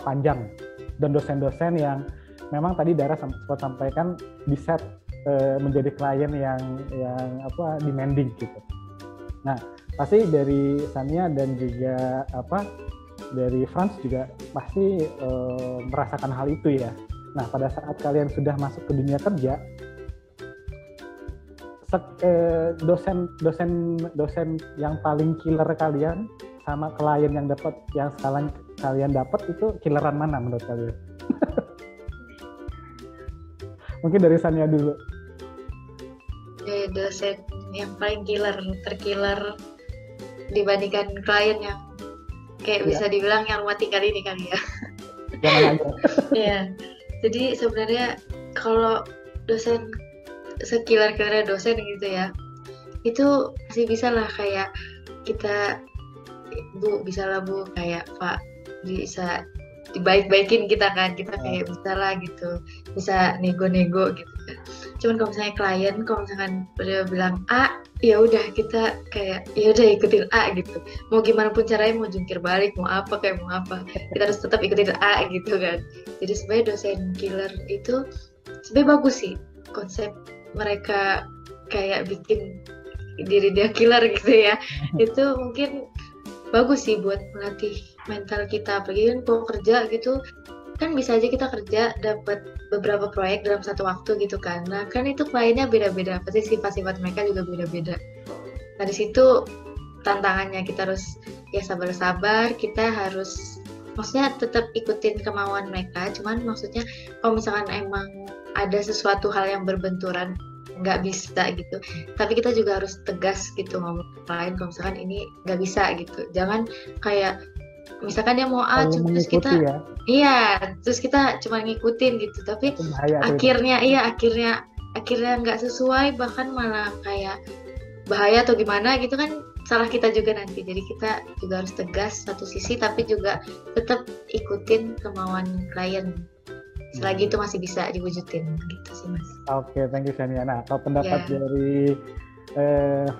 panjang, dan dosen-dosen yang memang tadi Dara sempat sampaikan di set menjadi klien yang demanding gitu. Nah pasti dari Sania dan juga dari Frans juga pasti merasakan hal itu ya. Nah pada saat kalian sudah masuk ke dunia kerja, dosen yang paling killer kalian sama klien yang sekarang kalian dapat itu killeran mana menurut kalian? Mungkin dari Sania dulu. Dosen yang paling terkiller dibandingkan klien yang kayak bisa dibilang yang rumah tinggal ini kali ya. Jangan aja. Iya. Jadi sebenarnya kalau dosen sekiller-killernya dosen gitu ya, itu masih bisa lah kayak kita, Bu, bisa lah Bu, kayak Pak, bisa dibaik-baikin kita kan, kita kayak bisa lah gitu, bisa nego-nego gitu kan. Cuman kalau misalnya klien, kalau misalkan udah bilang A, ya udah kita kayak ya udah ikutin A gitu. Mau gimana pun caranya, mau jungkir balik, mau apa, kita harus tetap ikutin A gitu kan. Jadi sebenarnya dosen killer itu sebenarnya bagus sih, konsep mereka kayak bikin diri dia killer gitu ya. Itu mungkin bagus sih buat melatih mental kita. Apalagi kan kalau kerja gitu, kan bisa aja kita kerja dapat beberapa proyek dalam satu waktu gitu kan. Nah kan itu kliennya beda-beda, pasti sifat-sifat mereka juga beda-beda. Nah di situ tantangannya kita harus ya sabar-sabar, kita harus maksudnya tetap ikutin kemauan mereka. Cuman maksudnya kalau misalkan emang ada sesuatu hal yang berbenturan nggak bisa gitu, tapi kita juga harus tegas gitu ngomong ke klien kalau misalkan ini nggak bisa gitu. Jangan kayak misalkan dia mau A terus kita ya? Iya terus kita cuma ngikutin gitu, tapi akhirnya nggak sesuai, bahkan malah kayak bahaya atau gimana gitu kan, salah kita juga nanti. Jadi kita juga harus tegas satu sisi, tapi juga tetap ikutin kemauan klien selagi itu masih bisa diwujudin gitu sih Mas. Oke, thank you Shania. Nah, kalau pendapat dari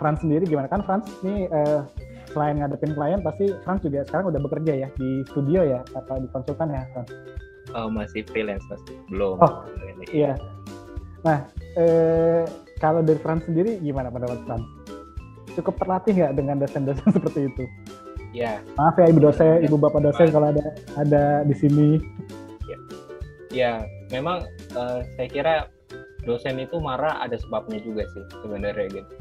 Frans sendiri gimana? Kan Frans ini selain ngadepin klien, pasti Frans juga sekarang udah bekerja ya di studio ya, atau di konsultan ya Frans? Oh, masih freelance Mas, belum. Oh, iya. Nah, kalau dari Frans sendiri gimana pendapat Frans? Cukup terlatih nggak dengan dosen-dosen seperti itu? Ya. Maaf ya ibu dosen, ibu bapak dosen kalau ada di sini. Ya, memang saya kira dosen itu marah ada sebabnya juga sih sebenarnya gitu.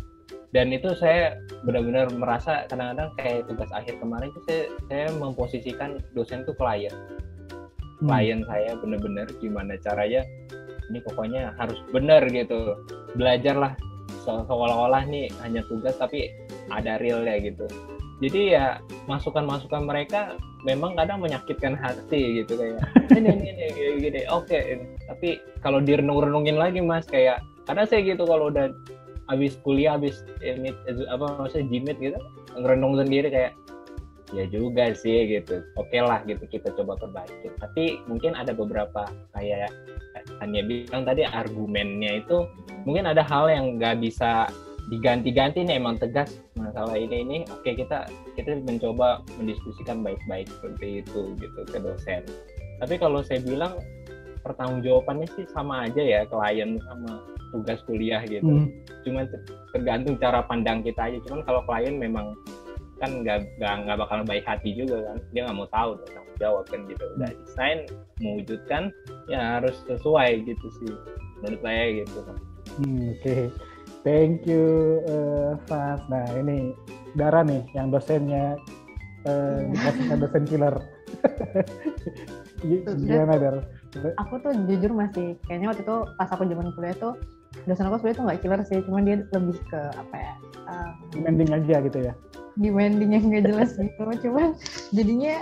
Dan itu saya benar-benar merasa kadang-kadang kayak tugas akhir kemarin itu saya memposisikan dosen itu klien. Klien saya benar-benar gimana caranya, ini pokoknya harus benar gitu. Belajarlah seolah-olah nih hanya tugas tapi ada realnya gitu. Jadi ya masukan-masukan mereka memang kadang menyakitkan hati gitu, kayak ini gini. Oke. Tapi kalau direnung-renungin lagi Mas, kayak karena saya gitu kalau udah habis kuliah, habis jimit gitu, ngerenung sendiri kayak ya juga sih gitu. Oke lah gitu, kita coba perbaiki. Tapi mungkin ada beberapa kayak Tania bilang tadi, argumennya itu mungkin ada hal yang nggak bisa diganti-ganti nih, emang tegas masalah ini. Oke, kita mencoba mendiskusikan baik-baik seperti itu gitu ke dosen. Tapi kalau saya bilang pertanggungjawabannya sih sama aja ya, klien sama tugas kuliah gitu. Cuma tergantung cara pandang kita aja. Cuman kalau klien memang kan nggak bakal baik hati juga kan, dia nggak mau tahu tanggung jawab kan gitu. Udah desain mewujudkan ya harus sesuai gitu sih menurut saya gitu. Oke. Thank you, Fas. Nah, ini Dara nih, yang dosennya dikasihnya dosen killer. Gimana, Dara? Aku tuh jujur masih, kayaknya waktu itu pas aku zaman kuliah tuh, dosen aku sebenarnya tuh nggak killer sih, cuma dia lebih ke apa ya? Demanding aja gitu ya? Demanding yang nggak jelas gitu, cuman jadinya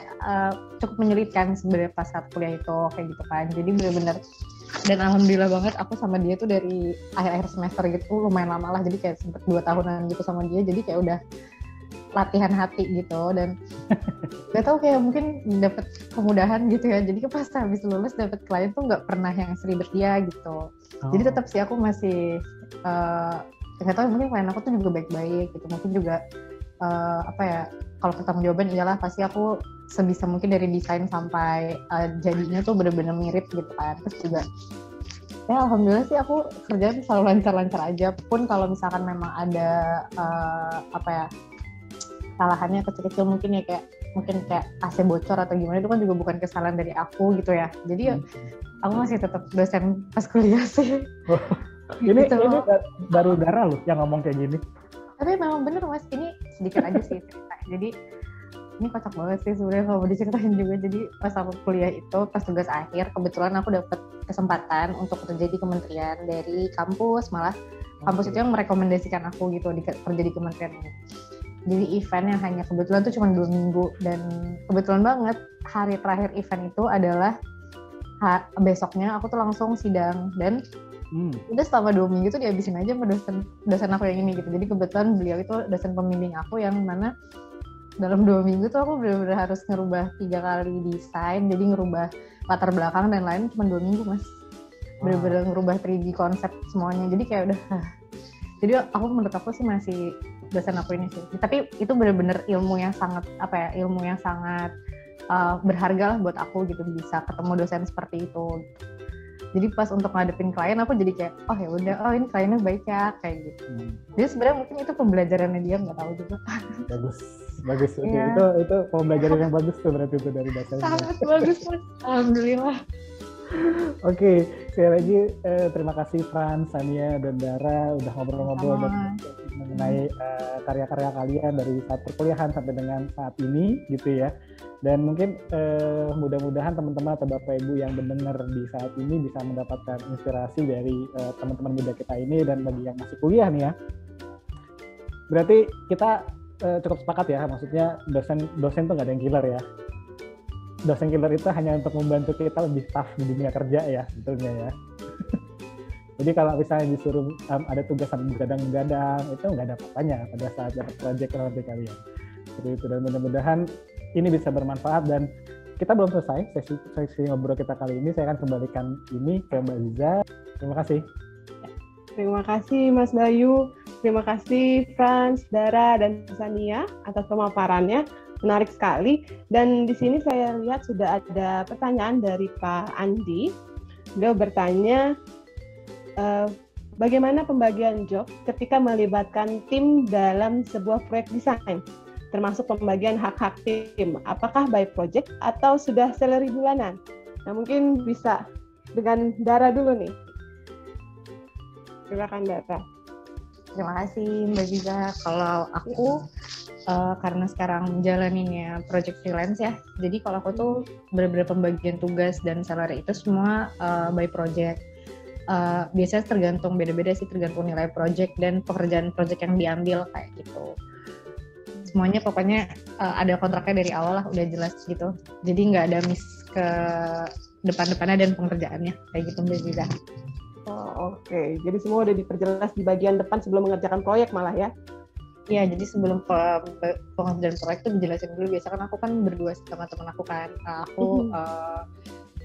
cukup menyulitkan sebenarnya pas saat kuliah itu, kayak gitu kan. Jadi benar-benar, dan alhamdulillah banget aku sama dia tuh dari akhir-akhir semester gitu lumayan lama lah, jadi kayak sempet 2 tahunan gitu sama dia, jadi kayak udah latihan hati gitu. Dan gak tau, kayak mungkin dapet kemudahan gitu ya, jadi pas habis lulus dapet klien tuh gak pernah yang seribet dia gitu. Jadi tetap sih aku masih gak tau, mungkin klien aku tuh juga baik-baik gitu, mungkin juga apa ya, kalau pertanggungjawaban iyalah pasti aku sebisa mungkin dari desain sampai jadinya tuh benar-benar mirip gitu kan. Terus juga ya alhamdulillah sih aku kerjaan selalu lancar-lancar aja, pun kalau misalkan memang ada apa ya, kesalahannya kecil-kecil mungkin ya, kayak AC bocor atau gimana, itu kan juga bukan kesalahan dari aku gitu ya. Jadi ya aku masih tetap dosen pas kuliah sih. Ini baru Dara loh yang ngomong kayak gini. Tapi memang bener Mas, ini sedikit aja sih cerita. Jadi ini kocak banget sih sebenarnya kalau mau diceritain juga. Jadi pas aku kuliah itu, pas tugas akhir, kebetulan aku dapat kesempatan untuk kerja di kementerian dari kampus, malah kampus itu yang merekomendasikan aku gitu kerja di kementerian ini. Jadi event yang hanya kebetulan tuh cuma 2 minggu, dan kebetulan banget hari terakhir event itu adalah besoknya aku tuh langsung sidang, dan udah selama 2 minggu tuh dihabisin aja sama dosen aku yang ini gitu. Jadi kebetulan beliau itu dosen pembimbing aku, yang mana dalam 2 minggu tuh aku benar-benar harus ngerubah 3 kali desain, jadi ngerubah latar belakang dan lain cuma 2 minggu Mas. Benar-benar ngerubah 3D konsep semuanya. Jadi kayak udah jadi menurut aku sih masih dosen aku ini sih. Tapi itu benar-benar ilmu yang sangat berharga lah buat aku gitu, bisa ketemu dosen seperti itu. Jadi pas untuk ngadepin klien aku jadi kayak oh ya udah, oh ini kliennya baik ya kayak gitu. Jadi sebenarnya mungkin itu pembelajarannya dia, nggak tahu juga. Bagus. Iya. Itu pembelajaran yang bagus tuh berarti itu dari bahasa Inggris. Sangat bagus Mas. Alhamdulillah. Oke, sekali lagi terima kasih Frans, Sania, dan Dara udah ngobrol-ngobrol mengenai karya-karya kalian dari saat perkuliahan sampai dengan saat ini gitu ya. Dan mungkin mudah-mudahan teman-teman atau Bapak Ibu yang mendengar di saat ini bisa mendapatkan inspirasi dari teman-teman muda kita ini, dan bagi yang masih kuliah nih ya. Berarti kita cukup sepakat ya, maksudnya dosen tuh nggak ada yang killer ya. Dosen killer itu hanya untuk membantu kita lebih tough di dunia kerja ya sebetulnya ya. Jadi kalau misalnya disuruh ada tugas sampai begadang-begadang, itu nggak ada apa-apanya pada saat dapat project nanti kalian. Seperti itu, dan mudah-mudahan ini bisa bermanfaat. Dan kita belum selesai sesi ngobrol kita kali ini. Saya akan kembalikan ini ke Mbak Ziza. Terima kasih. Terima kasih Mas Bayu. Terima kasih Frans, Dara, dan Sania atas pemaparannya. Menarik sekali. Dan di sini saya lihat sudah ada pertanyaan dari Pak Andi. Beliau bertanya, bagaimana pembagian job ketika melibatkan tim dalam sebuah proyek desain, termasuk pembagian hak-hak tim? Apakah by project atau sudah salary bulanan? Nah, mungkin bisa dengan Dara dulu nih. Silakan Dara. Terima kasih Mbak Ziza. Kalau aku karena sekarang jalaninnya project freelance ya, jadi kalau aku tuh benar-benar pembagian tugas dan salary itu semua by project. Biasanya tergantung beda-beda sih, tergantung nilai project dan pekerjaan project yang diambil kayak gitu. Semuanya pokoknya ada kontraknya dari awal lah, udah jelas gitu. Jadi nggak ada miss ke depan-depannya dan pengerjaannya kayak gitu Mbak Ziza. Oh, oke. Jadi semua udah diperjelas di bagian depan sebelum mengerjakan proyek malah ya? Iya, jadi sebelum pengerjaan proyek itu dijelasin dulu. Biasa kan aku kan berdua sama teman aku kan. Aku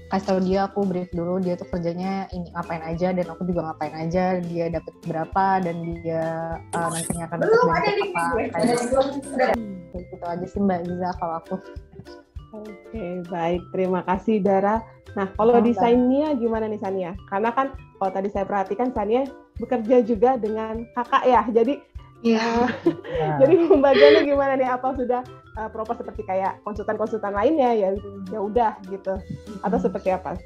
kasih tahu dia, aku brief dulu dia tuh kerjanya ini ngapain aja dan aku juga ngapain aja, dia dapat berapa dan dia nantinya akan dapat benefit apa. Kayak gitu aja sih Mbak Ziza kalau aku. Oke, baik. Terima kasih Dara. Nah, kalau desainnya gimana nih Sania? Karena kan kalau tadi saya perhatikan Sania bekerja juga dengan kakak ya. Jadi jadi pembagiannya gimana nih? Apa sudah proper seperti kayak konsultan-konsultan lainnya ya udah gitu. Atau seperti apa?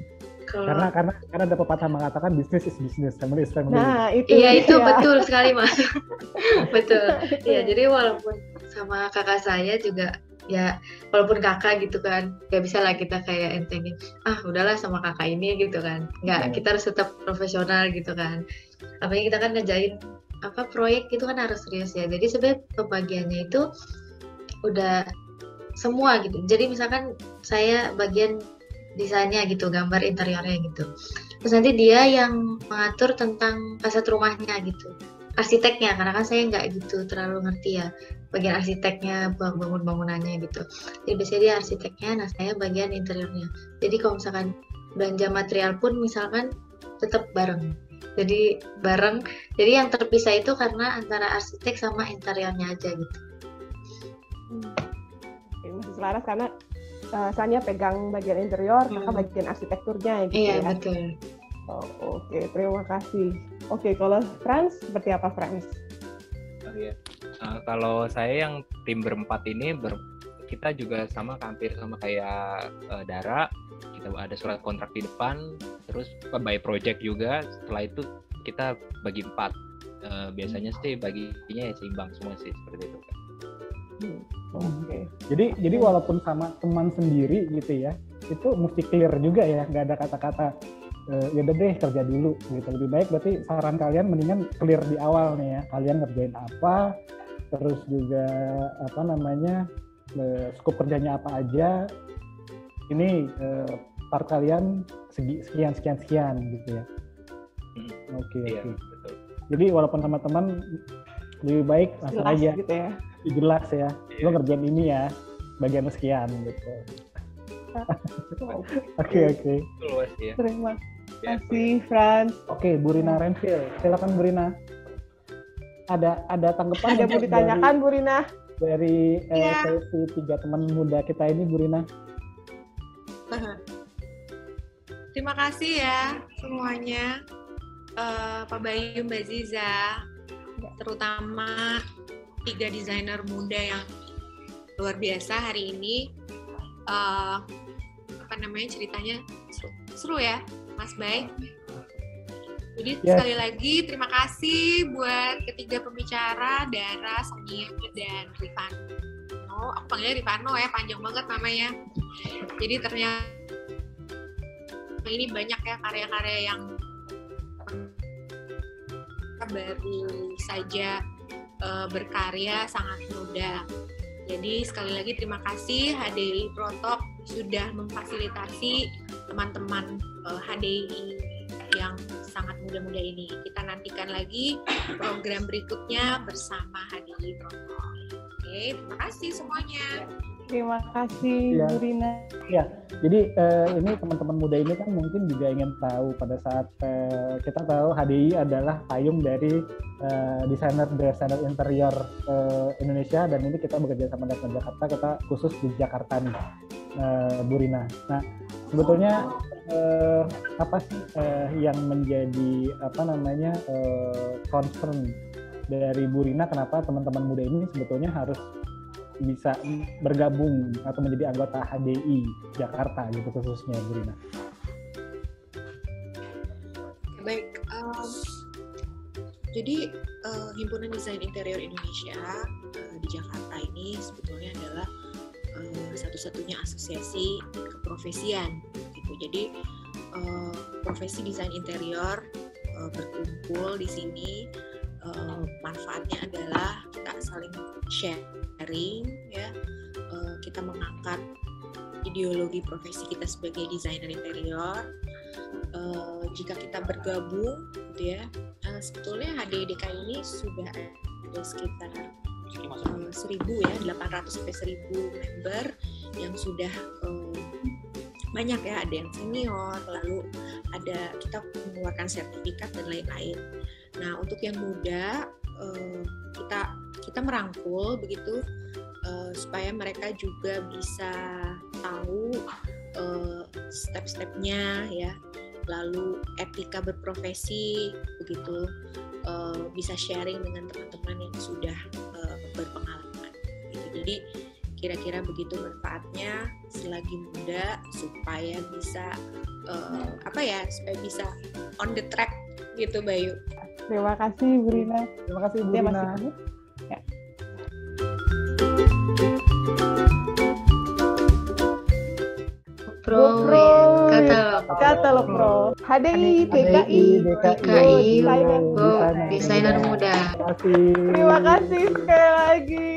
Karena ada pepatah mengatakan business is business, family is family. Nah, itu itu betul sekali Mas. Betul. Iya, jadi walaupun sama kakak saya juga ya, walaupun kakak gitu kan, nggak bisa lah kita kayak entengin, udahlah sama kakak ini gitu kan. Nggak, kita harus tetap profesional gitu kan. Apalagi kita kan ngerjain proyek itu kan harus serius ya. Jadi sebenarnya pembagiannya itu udah semua gitu. Jadi misalkan saya bagian desainnya gitu, gambar interiornya gitu. Terus nanti dia yang mengatur tentang fasad rumahnya gitu. Arsiteknya, karena kan saya nggak gitu terlalu ngerti ya bagian arsiteknya, bangun-bangunannya gitu. Jadi biasanya dia arsiteknya, nah saya bagian interiornya. Jadi kalau misalkan belanja material pun misalkan tetap bareng. Jadi bareng. Jadi yang terpisah itu karena antara arsitek sama interiornya aja gitu. Oke, masih selaras karena Sania pegang bagian interior, kakak bagian arsitekturnya gitu ya. Iya, betul. Oh, oke, terima kasih. Oke, kalau Frans, seperti apa Frans? Kalau saya yang tim berempat ini, kita juga sama hampir sama kayak Dara. Kita ada surat kontrak di depan, terus by project juga. Setelah itu kita bagi 4. Biasanya sih baginya ya seimbang semua sih, seperti itu. Oke. Jadi walaupun sama teman sendiri gitu ya, itu mesti clear juga ya, nggak ada kata-kata ya udah deh kerja dulu gitu. Lebih baik berarti saran kalian mendingan clear di awal nih ya, kalian ngerjain apa, terus juga skop kerjanya apa aja, ini part kalian sekian gitu ya. Oke. Betul. Jadi walaupun sama teman lebih baik langsung aja gitu ya. Jelas ya, lo ngerjain ini ya, bagian sekian gitu. Oke. Terima kasih Frans. Oke, Bu Rina Renvil, silakan Bu Rina. Ada tanggapan? Ada mau ditanyakan Bu Rina? Dari sesi 3 teman muda kita ini, Bu Rina. Terima kasih ya semuanya, Pak Bayu, Mbak Ziza, terutama 3 desainer muda yang luar biasa hari ini. Ceritanya seru ya, Mas Bay. Jadi sekali lagi terima kasih buat ketiga pembicara, Dara, Sania, dan Rifano. Aku panggilnya Rifano ya, panjang banget namanya. Jadi ternyata ini banyak ya karya-karya yang baru saja berkarya, sangat muda. Jadi sekali lagi terima kasih HDI Protok sudah memfasilitasi teman-teman HDI yang sangat muda-muda ini. Kita nantikan lagi program berikutnya bersama HDI Protok. Oke, terima kasih semuanya. Terima kasih, Bu Rina. Ya, jadi ini teman-teman muda ini kan mungkin juga ingin tahu pada saat kita tahu HDI adalah payung dari desainer interior Indonesia, dan ini kita bekerja sama dengan Jakarta, kita khusus di Jakarta nih, Bu Rina. Nah, sebetulnya apa sih yang menjadi concern dari Bu Rina, kenapa teman-teman muda ini sebetulnya harus bisa bergabung atau menjadi anggota HDI Jakarta gitu khususnya, Bu Rina? Baik, jadi Himpunan Desain Interior Indonesia di Jakarta ini sebetulnya adalah satu-satunya asosiasi keprofesian gitu. Jadi profesi desain interior berkumpul di sini. Manfaatnya adalah kita saling sharing ya, kita mengangkat ideologi profesi kita sebagai desainer interior. Jika kita bergabung gitu ya, sebetulnya HDI DKI ini sudah ada sekitar 1.800 sampai 1.000 member yang sudah banyak ya, ada yang senior, lalu ada kita mengeluarkan sertifikat dan lain-lain. Nah, untuk yang muda kita merangkul begitu supaya mereka juga bisa tahu step-stepnya ya, lalu etika berprofesi begitu, bisa sharing dengan teman-teman yang sudah berpengalaman gitu. Jadi kira-kira begitu manfaatnya selagi muda supaya bisa supaya bisa on the track gitu, Bayu. Terima kasih, Bu Rina. Terima kasih, Bu Rina. Ya. Katalog Pro. HDI DKI desainer muda. Terima kasih sekali lagi.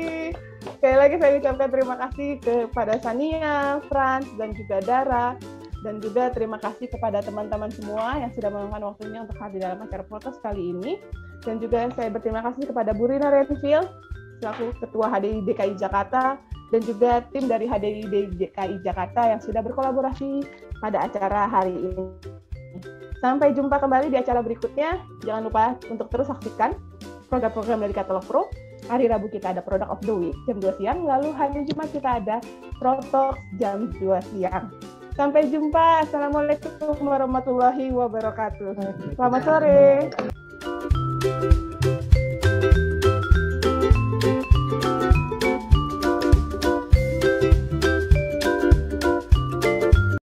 Sekali lagi saya ucapkan terima kasih kepada Sania, Frans, dan juga Dara. Dan juga terima kasih kepada teman-teman semua yang sudah meluangkan waktunya untuk hadir dalam acara podcast kali ini. Dan juga saya berterima kasih kepada Bu Rina Renville, selaku Ketua HDI DKI Jakarta, dan juga tim dari HDI DKI Jakarta yang sudah berkolaborasi pada acara hari ini. Sampai jumpa kembali di acara berikutnya. Jangan lupa untuk terus saksikan program-program dari Katalog Pro. Hari Rabu kita ada Product of the Week jam 2 siang, lalu hari Jumat kita ada Protok jam 2 siang. Sampai jumpa. Assalamualaikum warahmatullahi wabarakatuh. Selamat sore.